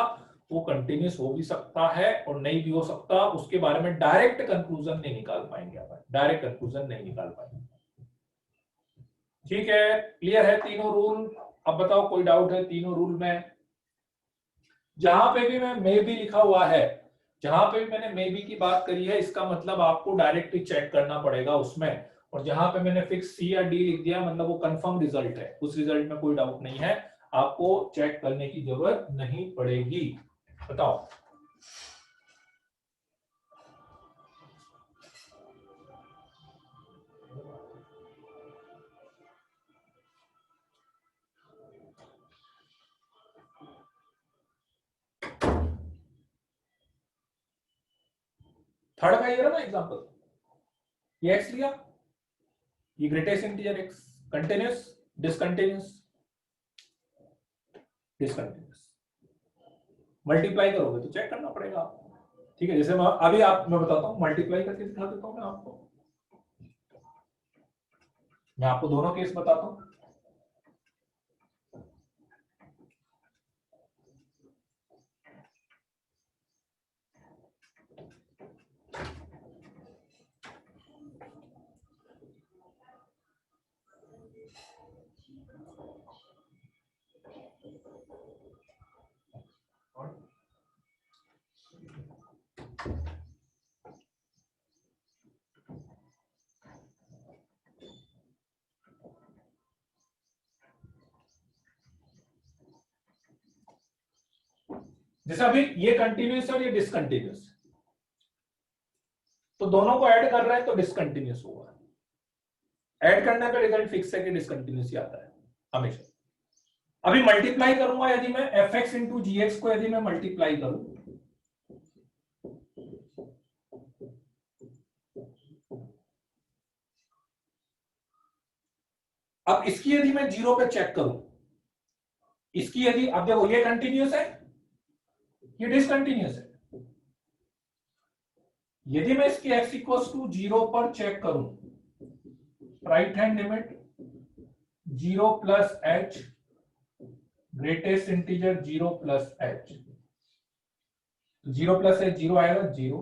वो कंटिन्यूस हो भी सकता है और नहीं भी हो सकता, उसके बारे में डायरेक्ट कंक्लूजन नहीं निकाल पाएंगे आप, डायरेक्ट कंक्लूजन नहीं निकाल पाएंगे. ठीक है, क्लियर है तीनों रूल. अब बताओ कोई डाउट है तीनों रूल में? जहां पे भी मैं मे बी लिखा हुआ है, जहां पे भी मैंने मे बी की बात करी है, इसका मतलब आपको डायरेक्टली चेक करना पड़ेगा उसमें. और जहां पे मैंने फिक्स सी या डी लिख दिया, मतलब वो कंफर्म रिजल्ट है, उस रिजल्ट में कोई डाउट नहीं है, आपको चेक करने की जरूरत नहीं पड़ेगी. बताओ. थर्ड का ये रहा ना एग्जांपल, ये एक्स लिया, ये greatest integer x, continuous, discontinuous, discontinuous. Multiply करोगे तो चेक करना पड़ेगा आपको. ठीक है, जैसे मैं बताता हूं, मल्टीप्लाई करके दिखा देता हूं मैं आपको. मैं आपको दोनों केस बताता हूं. जैसे अभी ये कंटिन्यूस है और ये डिसकंटिन्यूस, तो दोनों को ऐड कर रहे हैं तो डिसकंटिन्यूस होगा. ऐड करने पे रिजल्ट फिक्स है कि डिसकंटिन्यूस ही आता है हमेशा. अभी मल्टीप्लाई करूंगा, यदि मैं fx इंटू जी को यदि मैं मल्टीप्लाई करूं, अब इसकी यदि मैं 0 पे चेक करूं, इसकी यदि, अब देखो ये कंटिन्यूस है, ये डिसकंटिन्यूस है. यदि मैं इसकी x इक्वल्स टू 0 पर चेक करूं, right hand limit 0 plus h, greatest integer 0 plus h, 0 plus h 0 आएगा 0.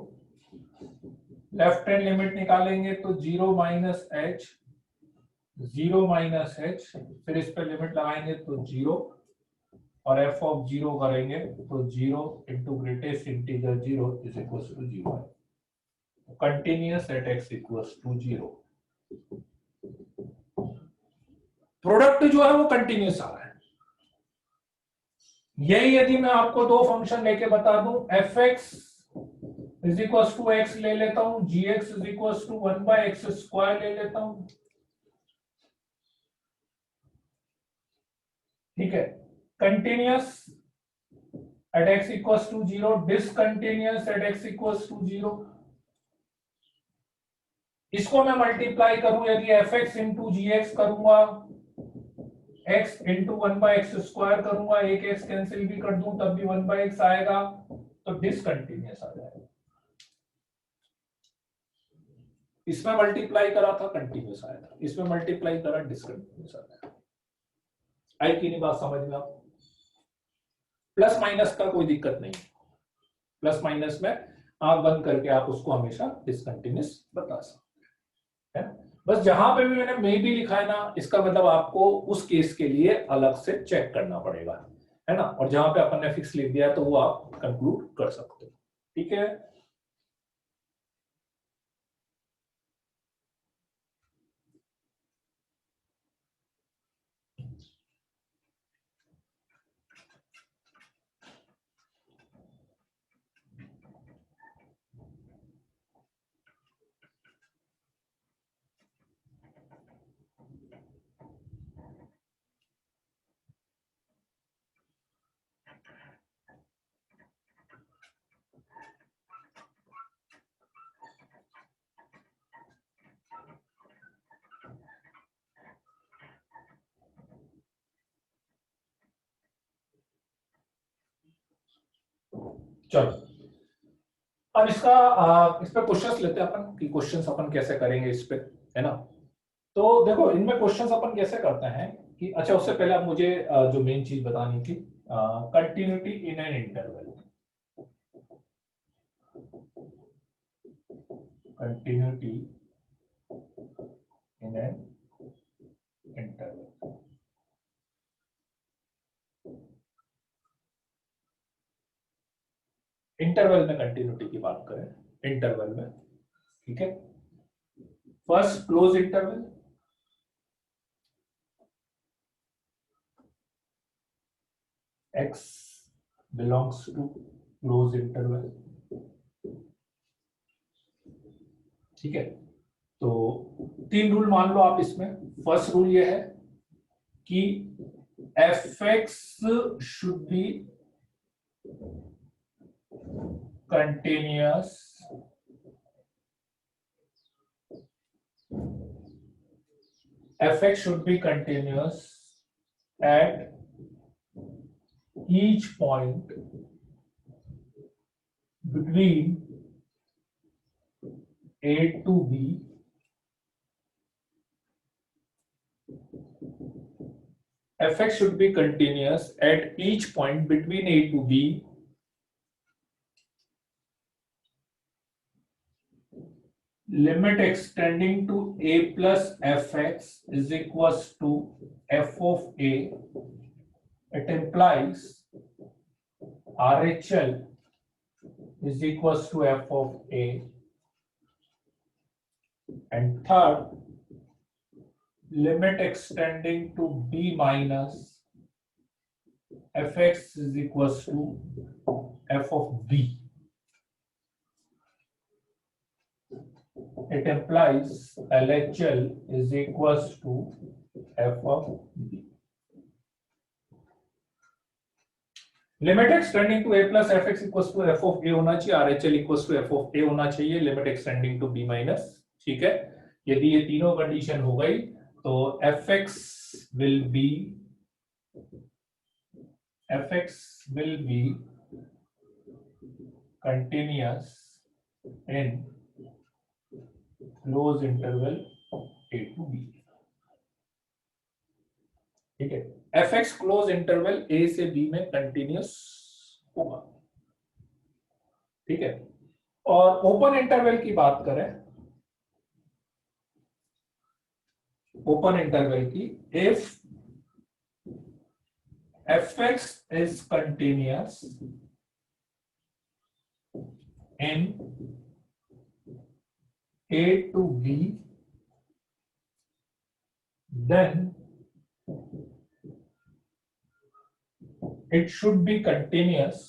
लेफ्ट हैंड लिमिट निकालेंगे तो 0 माइनस h, 0 माइनस h, फिर इस पर लिमिट लगाएंगे तो 0, और f ऑफ 0 करेंगे तो 0 into greatest integer 0 is equals to 0 है. Continuous at x equals to 0. Product जो है वो कंटिन्यूअस आ रहा है. यही यदि मैं आपको दो फंक्शन लेके बता दूं, fx is equals to x ले लेता हूं, gx is equals to 1/x square ले लेता हूं. ठीक है, continuous at x equals to 0, discontinuous at x equals to 0. इसको मैं मल्टीप्लाई करूं, यदि fx इंटू जी एक्स करूंगा, x इंटू 1/x स्क्वायर करूंगा, एक x कैंसिल भी कर दूं तब भी 1/x आएगा, तो डिसकंटिन्यूअस आ जाएगा. इसमें मल्टीप्लाई करा था कंटिन्यूअस आया था, इसमें मल्टीप्लाई करा डिसकंटिन्यूअस आ जाएगा. आई की नहीं बात समझ में? आप प्लस माइनस का कोई दिक्कत नहीं, प्लस माइनस में आंख बंद करके आप उसको हमेशा डिसकंटिन्यूअस बता सकते हैं. बस जहां पे भी मैंने मे बी लिखा है ना, इसका मतलब आपको उस केस के लिए अलग से चेक करना पड़ेगा, है ना. और जहां पे अपन ने फिक्स लिख दिया तो वो आप कंक्लूड कर सकते हो. ठीक है, चलो अब इसका इस पे क्वेश्चंस लेते हैं अपन कि क्वेश्चंस अपन कैसे करेंगे इस पे, है ना। तो देखो इनमें क्वेश्चंस अपन कैसे करते हैं कि अच्छा उससे पहले आप मुझे जो मेन चीज बतानी थी, continuity in an interval, continuity in an interval. Interval में कंटिन्यूटी की बात करें, इंटरवल में, ठीक है। First close interval, x belongs to close interval, ठीक है। तो 3 रूल मान लो आप इसमें। फर्स्ट रूल ये है कि fx should be continuous at each point between A to B fx should be continuous at each point between A to B limit extending to A plus fx is equals to f of A. It implies RHL is equals to f of A. And third, limit extending to B minus fx is equals to f of B. It implies LHL is equals to f of B. Limit x tending to a plus fx equals to f of a होना चाहिए, RHL equals to f of a होना चाहिए, limit x tending to b minus, ठीक है। यदि ये तीनों condition हो गई तो fx will be continuous in close interval a to b, ठीक है। fx क्लोज इंटरवल a से b में कंटिन्यूस होगा, ठीक है। और ओपन इंटरवल की बात करें, ओपन इंटरवल की, if fx is continuous in a to b, then it should be continuous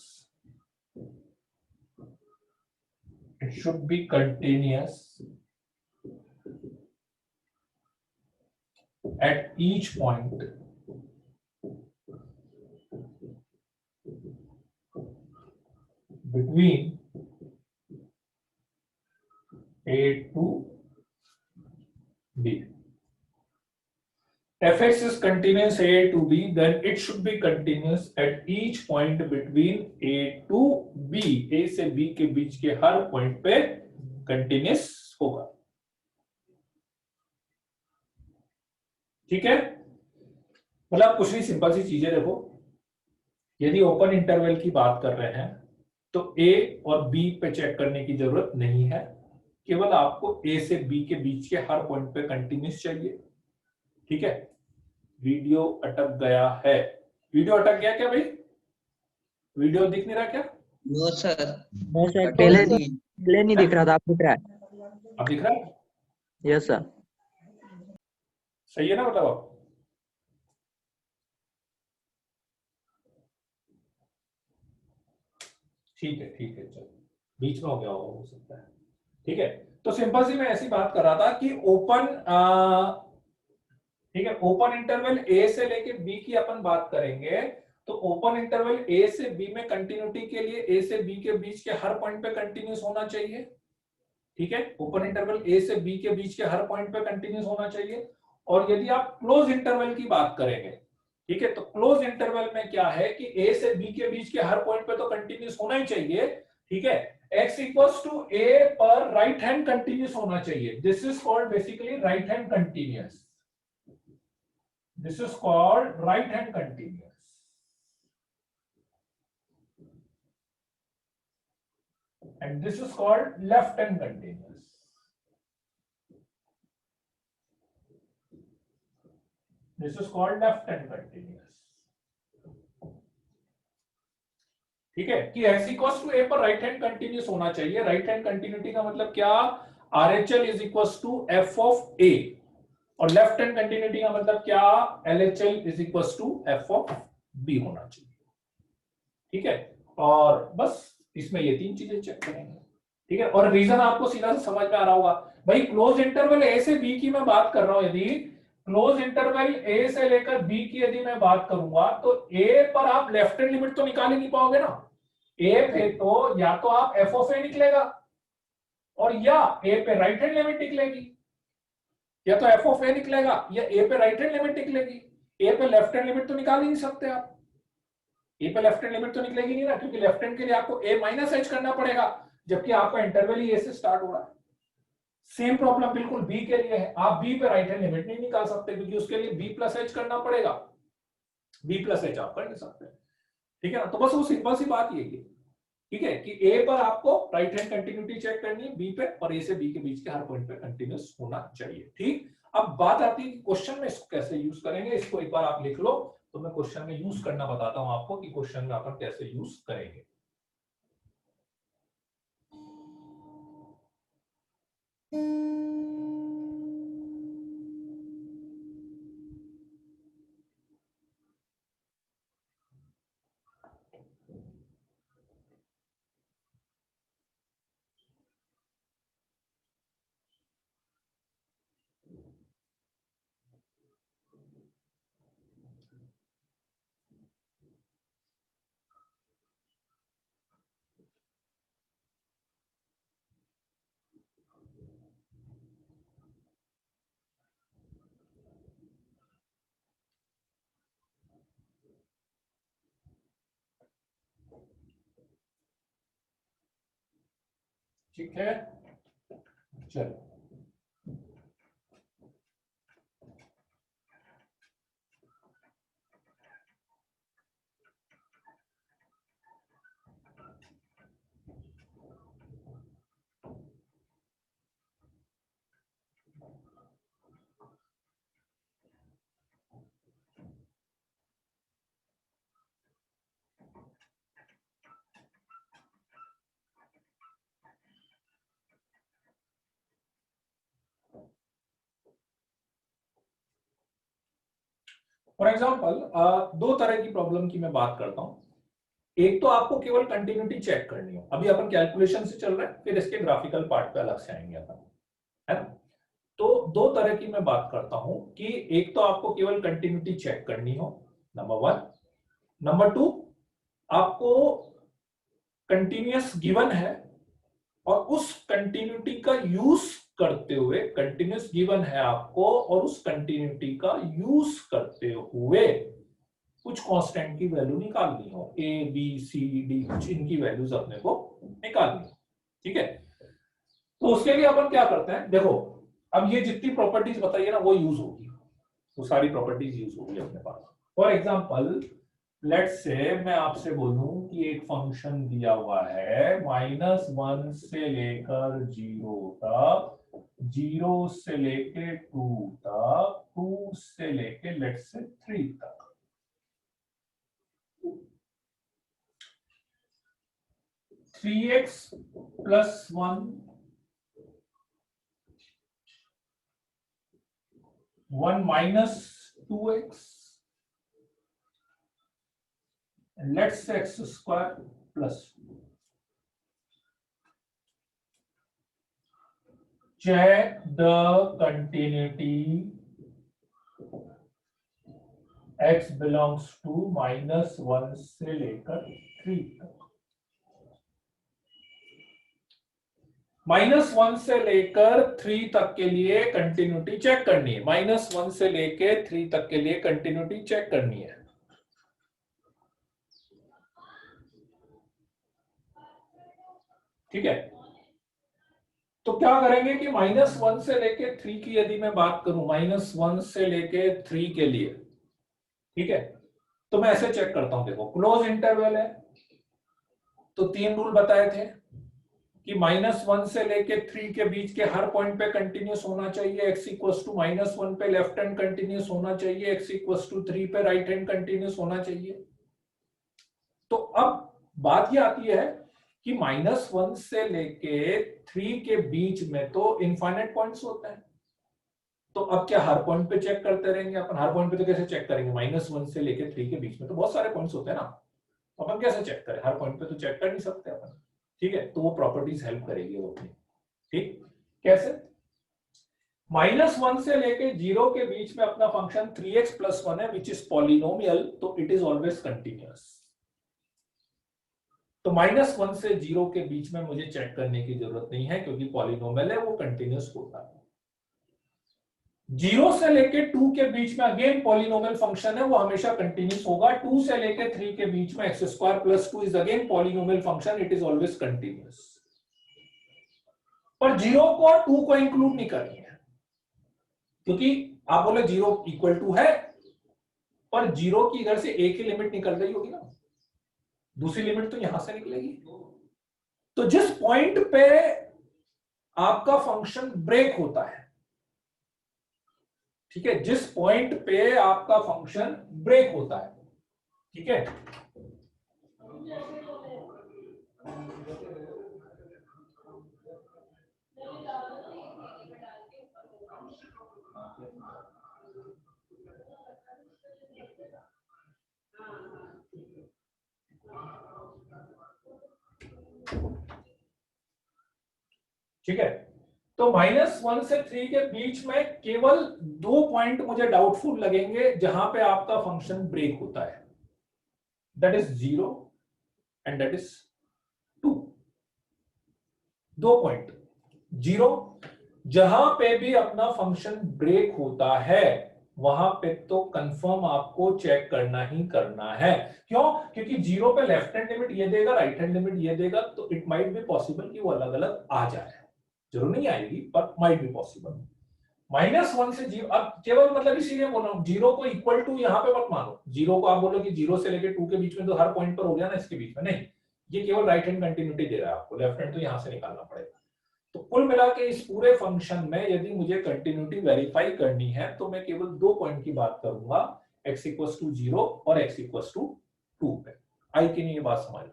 at each point between A to B. fx is continuous A to B, then it should be continuous at each point between A to B. A से B के बीच के हर point पे continuous होगा, ठीक है। मतलब कुछ नहीं, सिंपल सी चीजें देखो, यदि ओपन इंटरवल की बात कर रहे हैं तो A और B पे चेक करने की जरूरत नहीं है, केवल आपको A से B के बीच के हर पॉइंट पे कंटिन्यूस चाहिए, ठीक है। वीडियो अटक गया है, वीडियो अटक गया क्या भाई? वीडियो दिख नहीं रहा क्या? नो सर, पहले नहीं दिख रहा था, अब दिख रहा है। अब दिख रहा है? Yes sir. सही है ना, मतलब आप ठीक है, चलो बीच में हो गया हो सकता है, ठीक है। तो सिंपल सी मैं ऐसी बात कर रहा था कि ओपन, ठीक है, ओपन इंटरवल ए से लेके बी की अपन बात करेंगे तो ओपन इंटरवल ए से बी में कंटिन्यूटी के लिए ए से बी के बीच के हर पॉइंट पे कंटिन्यूस होना चाहिए, ठीक है। ओपन इंटरवल ए से बी के बीच के हर पॉइंट पे कंटिन्यूस होना चाहिए। और यदि आप क्लोज इंटरवल की बात करेंगे ठीक है, तो क्लोज इंटरवल में क्या है कि ए से बी के बीच के हर पॉइंट पे तो कंटिन्यूस होना ही चाहिए। ठीक है, x इक्वल्स टू ए पर राइट हैंड कंटिन्यूस होना चाहिए। This is called basically right hand continuous. This is called right hand continuous. And this is called left hand continuous. This is called left hand continuous. ठीक है, कि x equals to ए पर right hand continuous होना चाहिए। Right hand continuity का मतलब क्या, RHL is equals to f of a, और लेफ्ट हैंड कंटिन्यूटी का मतलब क्या, LHL is equals to f of b होना चाहिए। ठीक है, और बस इसमें ये तीन चीजें चेक करेंगे। ठीक है, और रीजन आपको सीधा से समझ में आ रहा होगा भाई। क्लोज इंटरवल ए से बी की मैं बात कर रहा हूं, यदि क्लोज इंटरवल ए से लेकर बी की यदि मैं बात करूंगा तो ए पर आप लेफ्ट हैंड लिमिट तो निकाल ही नहीं पाओगे ना। ए पे तो या तो आप एफ ऑफ ए निकलेगा, और या ए पे राइट हैंड लिमिट निकलेगी, या तो एफ ऑफ ए निकलेगा या ए पे राइट हैंड लिमिट निकलेगी। ए पे लेफ्ट हैंड लिमिट तो निकाल ही नहीं सकते आप। ए पे लेफ्ट हैंड लिमिट तो निकलेगी नहीं ना, क्योंकि लेफ्ट हैंड के लिए आपको ए माइनस एच करना पड़ेगा, जबकि आपका इंटरवल ही ए से स्टार्ट हो रहा है। सेम प्रॉब्लम बिल्कुल बी के लिए है। आप बी पे राइट हैंड लिमिट नहीं निकाल सकते, क्योंकि उसके लिए बी प्लस एच करना पड़ेगा। बी प्लस एच आप कर नहीं सकते। ठीक है ना, तो बस वो सिंपल सी बात यही है। ठीक है, कि ए पर आपको राइट हैंड कंटिन्यूटी चेक करनी है, बी पे, और ए से बी के बीच के हर पॉइंट पे कंटिन्यूस होना चाहिए। ठीक, अब बात आती है कि क्वेश्चन में इसको कैसे यूज करेंगे। इसको एक बार आप लिख लो, तो मैं क्वेश्चन में यूज करना बताता हूं आपको कि क्वेश्चन में अपन कैसे यूज करेंगे। ठीक है, चलो फॉर एग्जाम्पल दो तरह की प्रॉब्लम की मैं बात करता हूं। एक तो आपको केवल कंटिन्यूटी चेक करनी हो, अभी अपन कैलकुलेशन से चल रहे हैं, फिर इसके ग्राफिकल पार्ट पे अलग से आएंगे अपन, है ना। तो दो तरह की मैं बात करता हूं कि एक तो आपको केवल कंटिन्यूटी चेक करनी हो, नंबर वन। नंबर टू, आपको कंटिन्यूअस गिवन है और उस कंटिन्यूटी का यूज करते हुए, कंटिन्यूअस गिवन है आपको और उस कंटिन्यूटी का यूज करते हुए कुछ कांस्टेंट की वैल्यू निकालनी हो, ए बी सी डी, कुछ इनकी वैल्यूज अपने को निकालनी हो। ठीक है, तो उसके लिए अपन क्या करते हैं, देखो अब ये जितनी प्रॉपर्टीज बताइए ना वो यूज होगी, वो सारी प्रॉपर्टीज यूज होगी अपने पास। फॉर एग्जाम्पल लेट्स से मैं आपसे बोलूं कि एक फंक्शन दिया हुआ है -1 से लेकर 0 तक, 0 से लेके 2 तक, 2 से लेके लेट्स से 3 तक। Three x plus 1, 1 minus 2x, and let's say x square plus 2. Check the continuity x belongs to -1 से लेकर 3 तक। -1 से लेकर 3 तक के लिए कंटिन्यूटी चेक करनी है। -1 से लेकर 3 तक के लिए कंटिन्यूटी चेक करनी है। ठीक है, तो क्या करेंगे कि -1 से लेके 3 की यदि मैं बात करूं, -1 से लेके 3 के लिए, ठीक है, तो मैं ऐसे चेक करता हूं। देखो क्लोज इंटरवल है तो 3 रूल बताए थे कि -1 से लेके 3 के बीच के हर पॉइंट पे कंटिन्यूस होना चाहिए, x इक्वल्स टू -1 पे लेफ्ट हैंड कंटिन्यूस होना चाहिए, x इक्वल्स टू 3 पे राइट हैंड कंटिन्यूस होना चाहिए। तो अब बात ये आती है कि -1 से लेके 3 के बीच में तो इनफाइनाइट पॉइंट्स होते हैं, तो अब क्या हर पॉइंट पे चेक करते रहेंगे अपन? हर पॉइंट पे तो कैसे चेक करेंगे? -1 से लेके 3 के बीच में तो बहुत सारे पॉइंट्स होते हैं ना, तो अपन कैसे चेक करें? हर पॉइंट पे तो चेक कर नहीं सकते अपन। ठीक है, तो वो प्रॉपर्टीज हेल्प करेगी वो अपनी। ठीक, कैसे? -1 से लेके 0 के बीच में अपना फंक्शन 3x+1 है विच इज पॉलिनोमियल, तो इट इज ऑलवेज कंटिन्यूअस। तो -1 से 0 के बीच में मुझे चेक करने की जरूरत नहीं है क्योंकि पॉलिनोमियल है, वो कंटिन्यूअस होता है। 0 से लेके 2 के बीच में अगेन पॉलिनोमियल फंक्शन है, वो हमेशा कंटिन्यूअस होगा। 2 से लेके 3 के बीच में x² + 2 is again polynomial function, it is always continuous. पर 0 को और 2 को इंक्लूड नहीं करेंगे क्योंकि आप बोले 0 = है, पर 0 की इधर से एक ही लिमिट निकल रही होगी ना, दूसरी लिमिट तो यहां से निकलेगी। तो जिस पॉइंट पे आपका फंक्शन ब्रेक होता है, ठीक है, जिस पॉइंट पे आपका फंक्शन ब्रेक होता है, ठीक है, ठीक है, तो -1 से 3 के बीच में केवल 2 पॉइंट मुझे डाउटफुल लगेंगे जहां पे आपका फंक्शन ब्रेक होता है, that is 0 and that is 2। 2 point 0, जहां पे भी अपना फंक्शन ब्रेक होता है वहां पे तो कंफर्म आपको चेक करना ही करना है। क्यों? क्योंकि 0 पे लेफ्ट हैंड लिमिट ये देगा, राइट हैंड लिमिट ये देगा, तो इट माइट बी पॉसिबल कि वो अलग अलग आ जाए। जरूर नहीं आएगी पर माइट बी पॉसिबल। -1 से 0, अब केवल मतलब इसीलिए बोल रहा हूं 0 को इक्वल टू यहां पे मत मानो। 0 को आप बोलो कि 0 से लेके 2 के बीच में तो हर पॉइंट पर हो गया ना, इसके बीच में नहीं, ये केवल राइट हैंड कंटिन्यूटी दे रहा है आपको, लेफ्ट हैंड तो यहां से निकालना पड़ेगा। तो कुल मिला के इस पूरे फंक्शन में यदि मुझे कंटिन्यूटी वेरीफाई करनी है तो मैं केवल 2 पॉइंट की बात करूंगा, x = 0 और x = 2 पे। आई कि नहीं ये बात समझ में?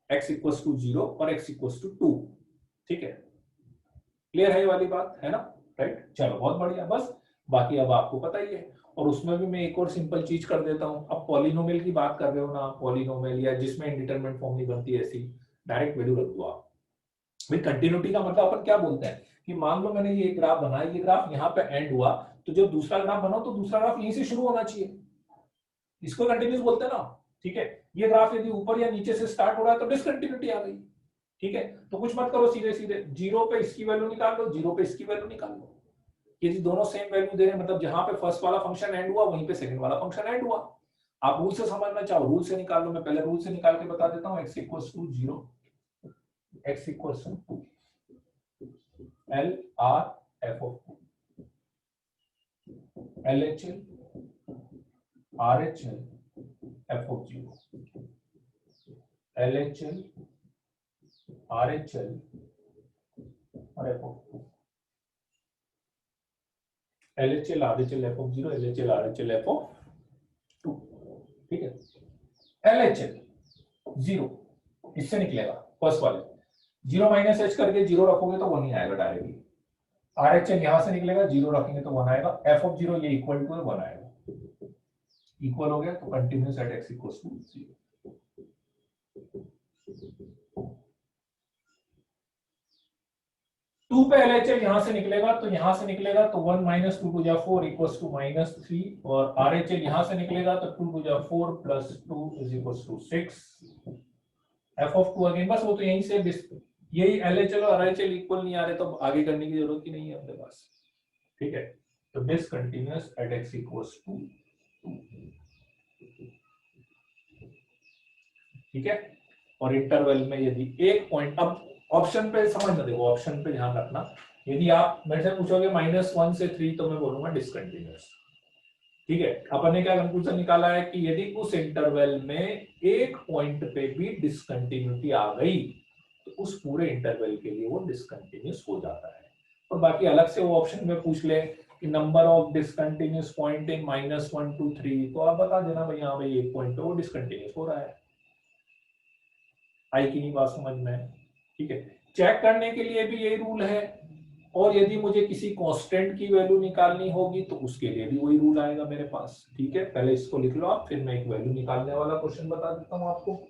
x = 0 और x = 2, ठीक है, क्लियर है ये वाली बात, है ना? राइट, चलो बहुत बढ़िया। बस बाकी अब आपको पता ही है, और उसमें भी मैं एक और सिंपल चीज कर देता हूं। अब पॉलिनोमियल की बात कर रहे हो ना, पॉलिनोमियल या जिसमें इंडिटरमिनेट फॉर्म नहीं बनती, ऐसी डायरेक्ट वैल्यू रख दो आप। भाई कंटिन्यूटी का मतलब अपन क्या बोलते हैं कि मान लो मैंने ये ग्राफ बनाया, ये ग्राफ यहाँ पे एंड हुआ, तो जब दूसरा ग्राफ बनाओ तो दूसरा ग्राफ यहीं से शुरू होना चाहिए, इसको कंटिन्यूस बोलते हैं ना। ठीक है, ये ग्राफ यदि ऊपर या नीचे से स्टार्ट हो रहा है तो डिसकंटिन्यूटी आ गई। ठीक है, तो कुछ मत करो, सीधे सीधे 0 पे इसकी वैल्यू निकाल लो, 0 पे इसकी वैल्यू निकाल लो। यदि दोनों सेम वैल्यू दे रहे हैं, मतलब जहां पे फर्स्ट वाला फंक्शन एंड हुआ वहीं पे सेकंड वाला फंक्शन एंड हुआ। आप रूल से समझना चाहो रूल से निकाल लो, मैं पहले रूल से निकाल के बता देता हूं। x = 0, x = 2, L R F of 2, LHL RHL F of 0, LHL RHL और F of 2, LHL RHL F of 0, LHL RHL F of 2, ठीक है। LHL 0 इससे निकलेगा, फर्स्ट वाले 0 - h करके 0 रखोगे तो 1 ही आएगा डायरेक्टली। RHL यहां से निकलेगा, 0 रखेंगे तो 1 आएगा। F of 0 ये इक्वल टू है 1 आएगा, इक्वल हो गया तो कंटिन्यूस एट x = 0। टू पे LHL यहां से निकलेगा, तो यहां से निकलेगा तो 1 - 2 * 4 = -3, और RHL यहां से निकलेगा तो 2 * 4 + 2 = 6। F of 2 अगेन बस वो तो यहीं से यही LHL और RHL इक्वल नहीं आ रहे तो आगे करने की जरूरत ही नहीं है अपने पास। ठीक है, तो discontinuous at x equals to 2। ठीक है, और इंटरवल में यदि एक पॉइंट, अब ऑप्शन पे समझना, देखो ऑप्शन पे ध्यान रखना, यदि आप मेरे से पूछोगे -1 से 3 तो मैं बोलूंगा डिसकंटिन्यूअस। ठीक है, अपन ने क्या कंक्लूजन निकाला है कि यदि उस इंटरवल में एक पॉइंट पे भी डिसकंटिन्यूटी आ गई तो उस पूरे इंटरवल के लिए वो डिसकंटिन्यूअस हो जाता है। और बाकी अलग से वो ऑप्शन में पूछ ले कि number of discontinuous point in -1 to 3, तो आप बता देना भाई हाँ भाई एक पॉइंट पे वो डिसकंटिन्यूअस हो रहा है। आई की नहीं बात समझ में? ठीक है, चेक करने के लिए भी यही रूल है, और यदि मुझे किसी कांस्टेंट की वैल्यू निकालनी होगी तो उसके लिए भी वही रूल आएगा मेरे पास। ठीक है, पहले इसको लिख लो आप, फिर मैं एक वैल्यू निकालने वाला क्वेश्चन बता देता हूं आपको।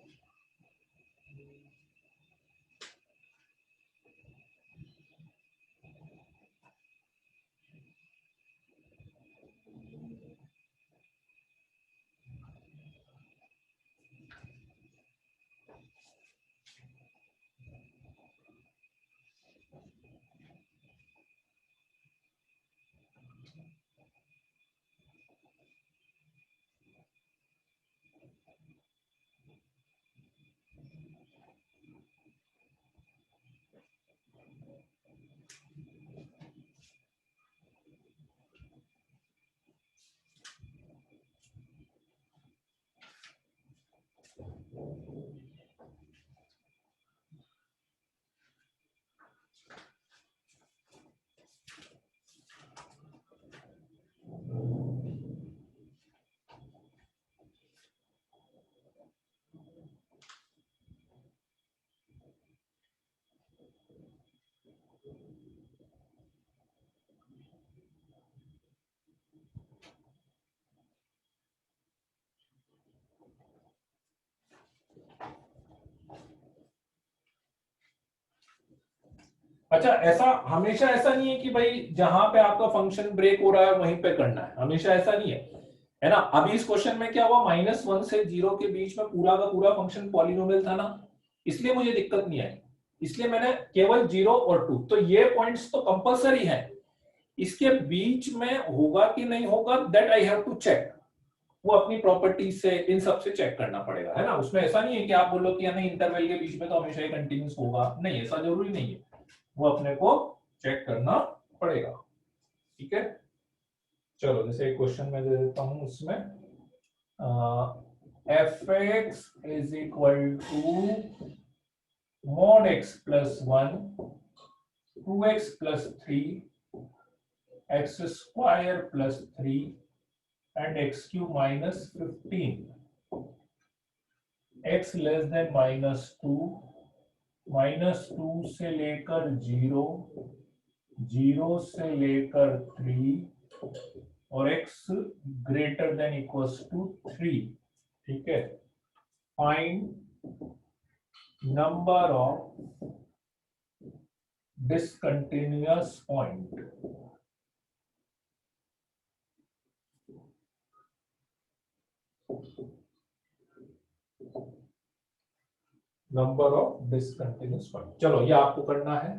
अच्छा, ऐसा हमेशा ऐसा नहीं है कि भाई जहां पे आपका फंक्शन ब्रेक हो रहा है वहीं पे करना है, हमेशा ऐसा नहीं है ना। अभी इस क्वेश्चन में क्या हुआ, -1 से 0 के बीच में पूरा का पूरा फंक्शन पॉलिनोमियल था ना, इसलिए मुझे दिक्कत नहीं आई, इसलिए मैंने केवल 0 और 2, तो ये पॉइंट्स तो कंपलसरी है, इसके बीच में होगा कि नहीं होगा that I have to check, वो अपनी प्रॉपर्टी से इन सब से चेक करना पड़ेगा, है ना। उसमें ऐसा नहीं है कि आप बोलो कि नहीं इंटरवल के बीच में तो हमेशा ही कंटिन्यूस होगा, नहीं ऐसा जरूरी नहीं है, वो अपने को चेक करना पड़ेगा। ठीक है, चलो जैसे एक क्वेश्चन में दे देता हूं, उसमें fx is equal to mod x plus 1 2x plus 3 x square plus 3 and x cube minus 15, x less than -2, -2 से लेकर 0, 0 से लेकर 3 और x greater than equals to 3। ठीक है, find number of discontinuous point. Number of discontinuous point, चलो ये आपको करना है।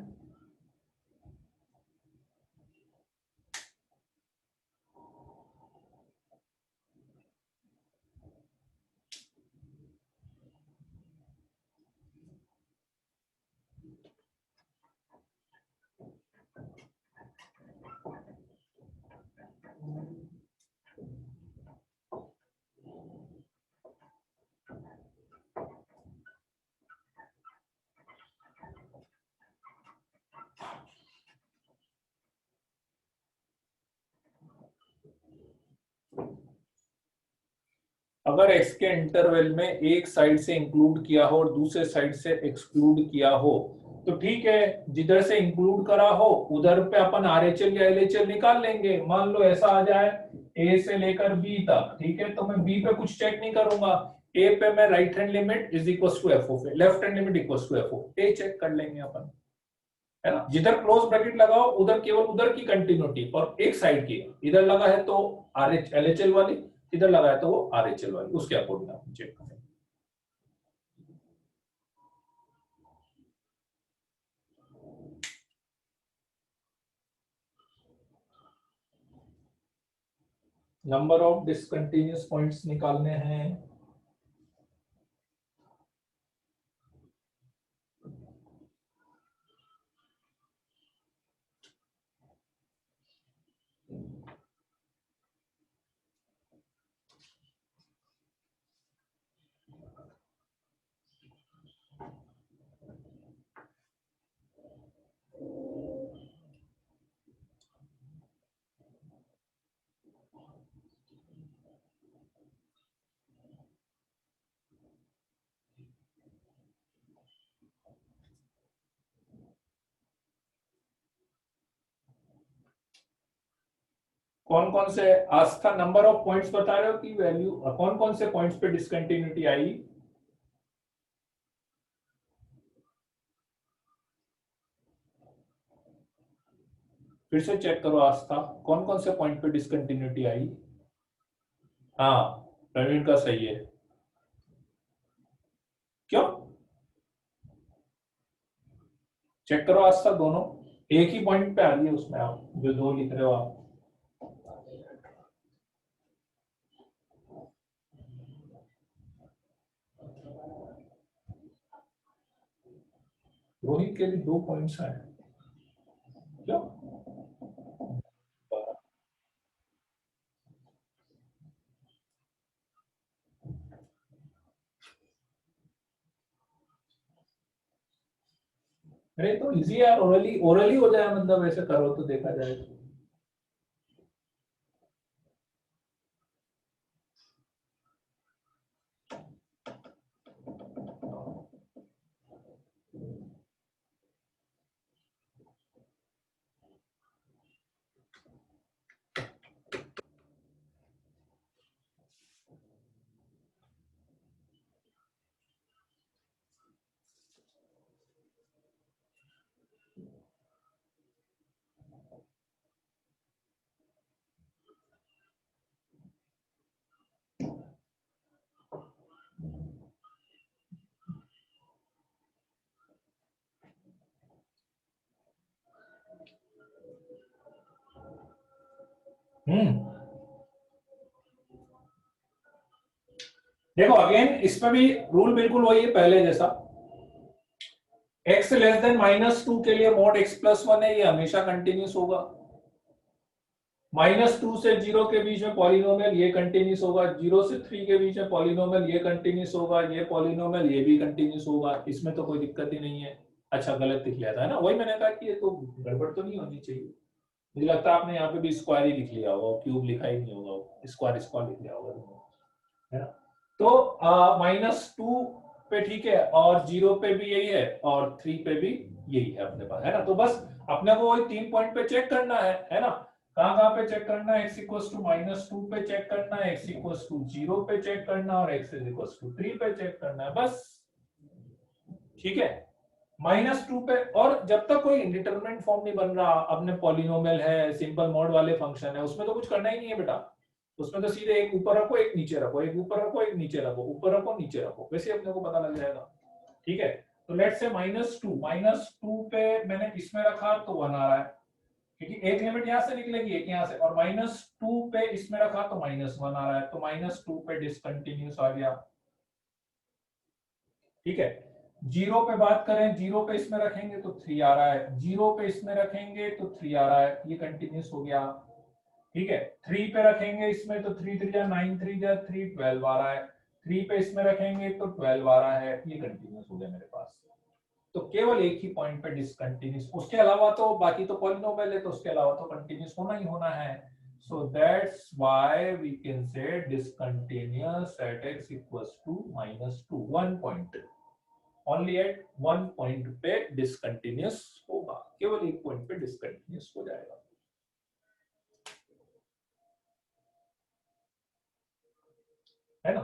अगर x के इंटरवल में एक साइड से इंक्लूड किया हो और दूसरे साइड से एक्सक्लूड किया हो तो ठीक है, जिधर से इंक्लूड करा हो उधर पे अपन RHL या LHL निकाल लेंगे। मान लो ऐसा आ जाए a से लेकर b तक, ठीक है, तो मैं b पे कुछ चेक नहीं करूंगा, a पे मैं right hand limit is equal to f of a, left hand limit equal to f of a check कर लेंगे अपन, है ना। जिधर क्लोज ब्रैकेट लगाओ उधर केवल उधर की कंटिन्यूटी और एक साइड की, इधर लगा है तो LHL वाली, इधर लगा है तो वो RHL वाली, उसके अकॉर्डिंग आप चेक करें। नंबर ऑफ डिसकंटिन्यूअस पॉइंट्स निकालने हैं। कौन कौन से आस्था नंबर ऑफ पॉइंट्स बता रहे हो कि वैल्यू कौन कौन से पॉइंट्स पे डिसकंटिन्यूटी आई? फिर से चेक करो आस्था, कौन कौन से पॉइंट पे डिसकंटिन्यूटी आई? हाँ, प्रवीण का सही है। क्यों? चेक करो आस्था, दोनों एक ही पॉइंट पे आ रही है उसमें, आप जो दो लिख रहे हो आप। रोहित के भी 2 पॉइंट्स आए। क्यों? अरे तो इजी यार, ओरली ओरली हो जाए, मतलब ऐसे करो तो देखा जाए। देखो अगेन इसमें भी रूल बिल्कुल वही है पहले जैसा। x लेस देन -2 के लिए मोड x प्लस 1 है, ये हमेशा कंटिन्यूस होगा। -2 से 0 के बीच में पॉलिनोमियल ये कंटिन्यूस होगा, 0 से 3 के बीच में पॉलिनोमियल ये कंटिन्यूस होगा, ये पॉलिनोमियल ये भी कंटिन्यूस होगा, इसमें तो कोई दिक्कत ही नहीं है। अच्छा गलत लिख लिया था ना, वही मैंने कहा कि ये तो गड़बड़ तो नहीं होनी चाहिए। मुझे लगता है आपने यहाँ पे भी स्क्वायर ही लिख लिया होगा, क्यूब लिखा ही नहीं होगा, स्क्वायर स्क्वायर लिख लिया होगा, है ना। तो -2 पे ठीक है, और 0 पे भी यही है, और 3 पे भी यही है अपने पास, है ना। तो बस अपने को वही 3 पॉइंट पे चेक करना है ना। कहाँ कहाँ पे चेक करना है? x इक्वल्स टू -2 पे चेक करना है, x इक्वल्स टू 0 पे चेक करना है, और x इक्वल्स टू 3 पे चेक करना है, बस। ठीक है, -2 पे, और जब तक कोई इंडिटरमिनेट फॉर्म नहीं बन रहा, अपने पॉलिनोमियल है, सिंपल मॉड वाले फंक्शन है, उसमें तो कुछ करना ही नहीं है बेटा। उसमें तो सीधे एक ऊपर रखो, एक नीचे रखो, एक ऊपर रखो, एक नीचे रखो, ऊपर रखो, नीचे रखो, वैसे अपने को पता लग जाएगा। ठीक है, तो लेट्स से -2 पे मैंने इसमें रखा तो 1 आ रहा है, क्योंकि एक लिमिट यहां से निकलेगी, एक यहां से, और -2 पे इसमें रखा तो -1 आ रहा है, तो -2 पे डिसकंटिन्यूस आ गया। ठीक है, 0 पे बात करें, 0 पे इसमें रखेंगे तो 3 आ रहा है, 0 पे इसमें रखेंगे तो 3 आ रहा है, ये कंटिन्यूस हो गया। ठीक है, 3 पे रखेंगे इसमें तो 3 3 9 3 3 12 आ रहा है, 3 पे इसमें रखेंगे तो 12 आ रहा है, ये कंटिन्यूस हो गया मेरे पास। तो केवल एक ही पॉइंट पे डिसकंटिन्यूस, उसके अलावा तो बाकी तो पॉलिनोमियल है, तो उसके अलावा तो कंटिन्यूस होना ही होना है। So that's why we can say discontinuous at x equals to -2, 1 point, only at 1 point पे डिसकंटिन्यूअस होगा, केवल एक पॉइंट पे डिसकंटिन्यूअस हो जाएगा, है ना।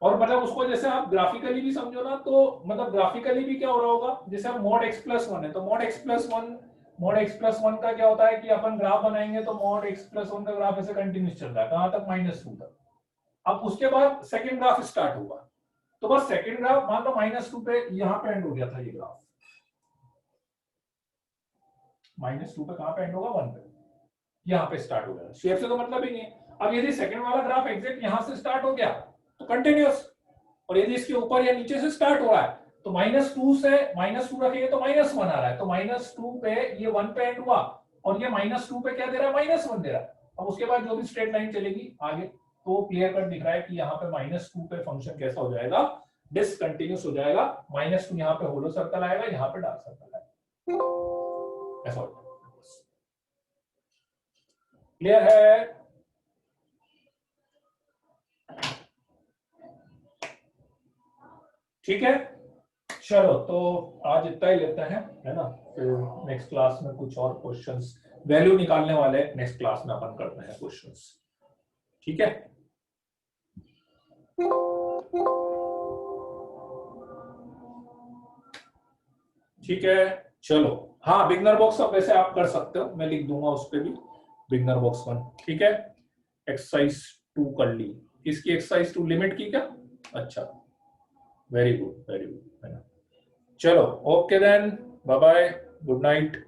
और मतलब उसको जैसे आप ग्राफिकली भी समझो ना, तो मतलब ग्राफिकली भी क्या हो रहा होगा, जैसे अब मोड x प्लस 1 है, तो मोड x प्लस 1 का क्या होता है कि अपन ग्राफ बनाएंगे तो मोड x प्लस 1 का ग्राफ ऐसे कंटिन्यूस चल रहा है, कहां तक? -2 तक। अब उसके बाद सेकंड ग्राफ स्टार्ट होगा, तो बस सेकंड ग्राफ मान लो -2 पे यहां पे एंड हो गया था ये ग्राफ, -2 पे कहां पे एंड होगा? 1 पे। यहाँ पे स्टार्ट हो गया, शेप से तो मतलब ही नहीं है। अब यदि सेकंड वाला ग्राफ एग्जैक्ट यहाँ से स्टार्ट हो गया तो कंटिन्यूअस, और यदि इसके ऊपर या नीचे से स्टार्ट हो रहा है तो -2 से -2 रखेंगे तो -1 आ रहा है, तो -2 पे ये 1 पे एंड हुआ, और ये -2 पे क्या दे रहा है, -1 दे रहा है। अब उसके बाद जो भी स्ट्रेट लाइन चलेगी आगे तो क्लियर कट दिख रहा है कि यहाँ पे -2 पे फंक्शन कैसा हो जाएगा, डिसकंटिन्यूस हो जाएगा। -2 यहाँ पे होलो सर्कल आएगा, यहाँ पे डार्क सर्कल आएगा, ऐसा हो जाएगा। क्लियर है? ठीक है, चलो तो आज इतना ही लेते हैं, है ना। फिर नेक्स्ट क्लास में कुछ और क्वेश्चंस वैल्यू निकालने वाले नेक्स्ट क्लास में अपन करते हैं क्वेश्चंस, ठीक है। ठीक है, चलो हाँ, बिगनर बॉक्स अब वैसे आप कर सकते हो, मैं लिख दूंगा उस पर भी, बिगनर बॉक्स 1, ठीक है। एक्सरसाइज 2 कर ली, इसकी एक्सरसाइज 2 लिमिट की क्या, अच्छा, वेरी गुड, वेरी गुड, है ना। चलो okay then, bye bye, good night.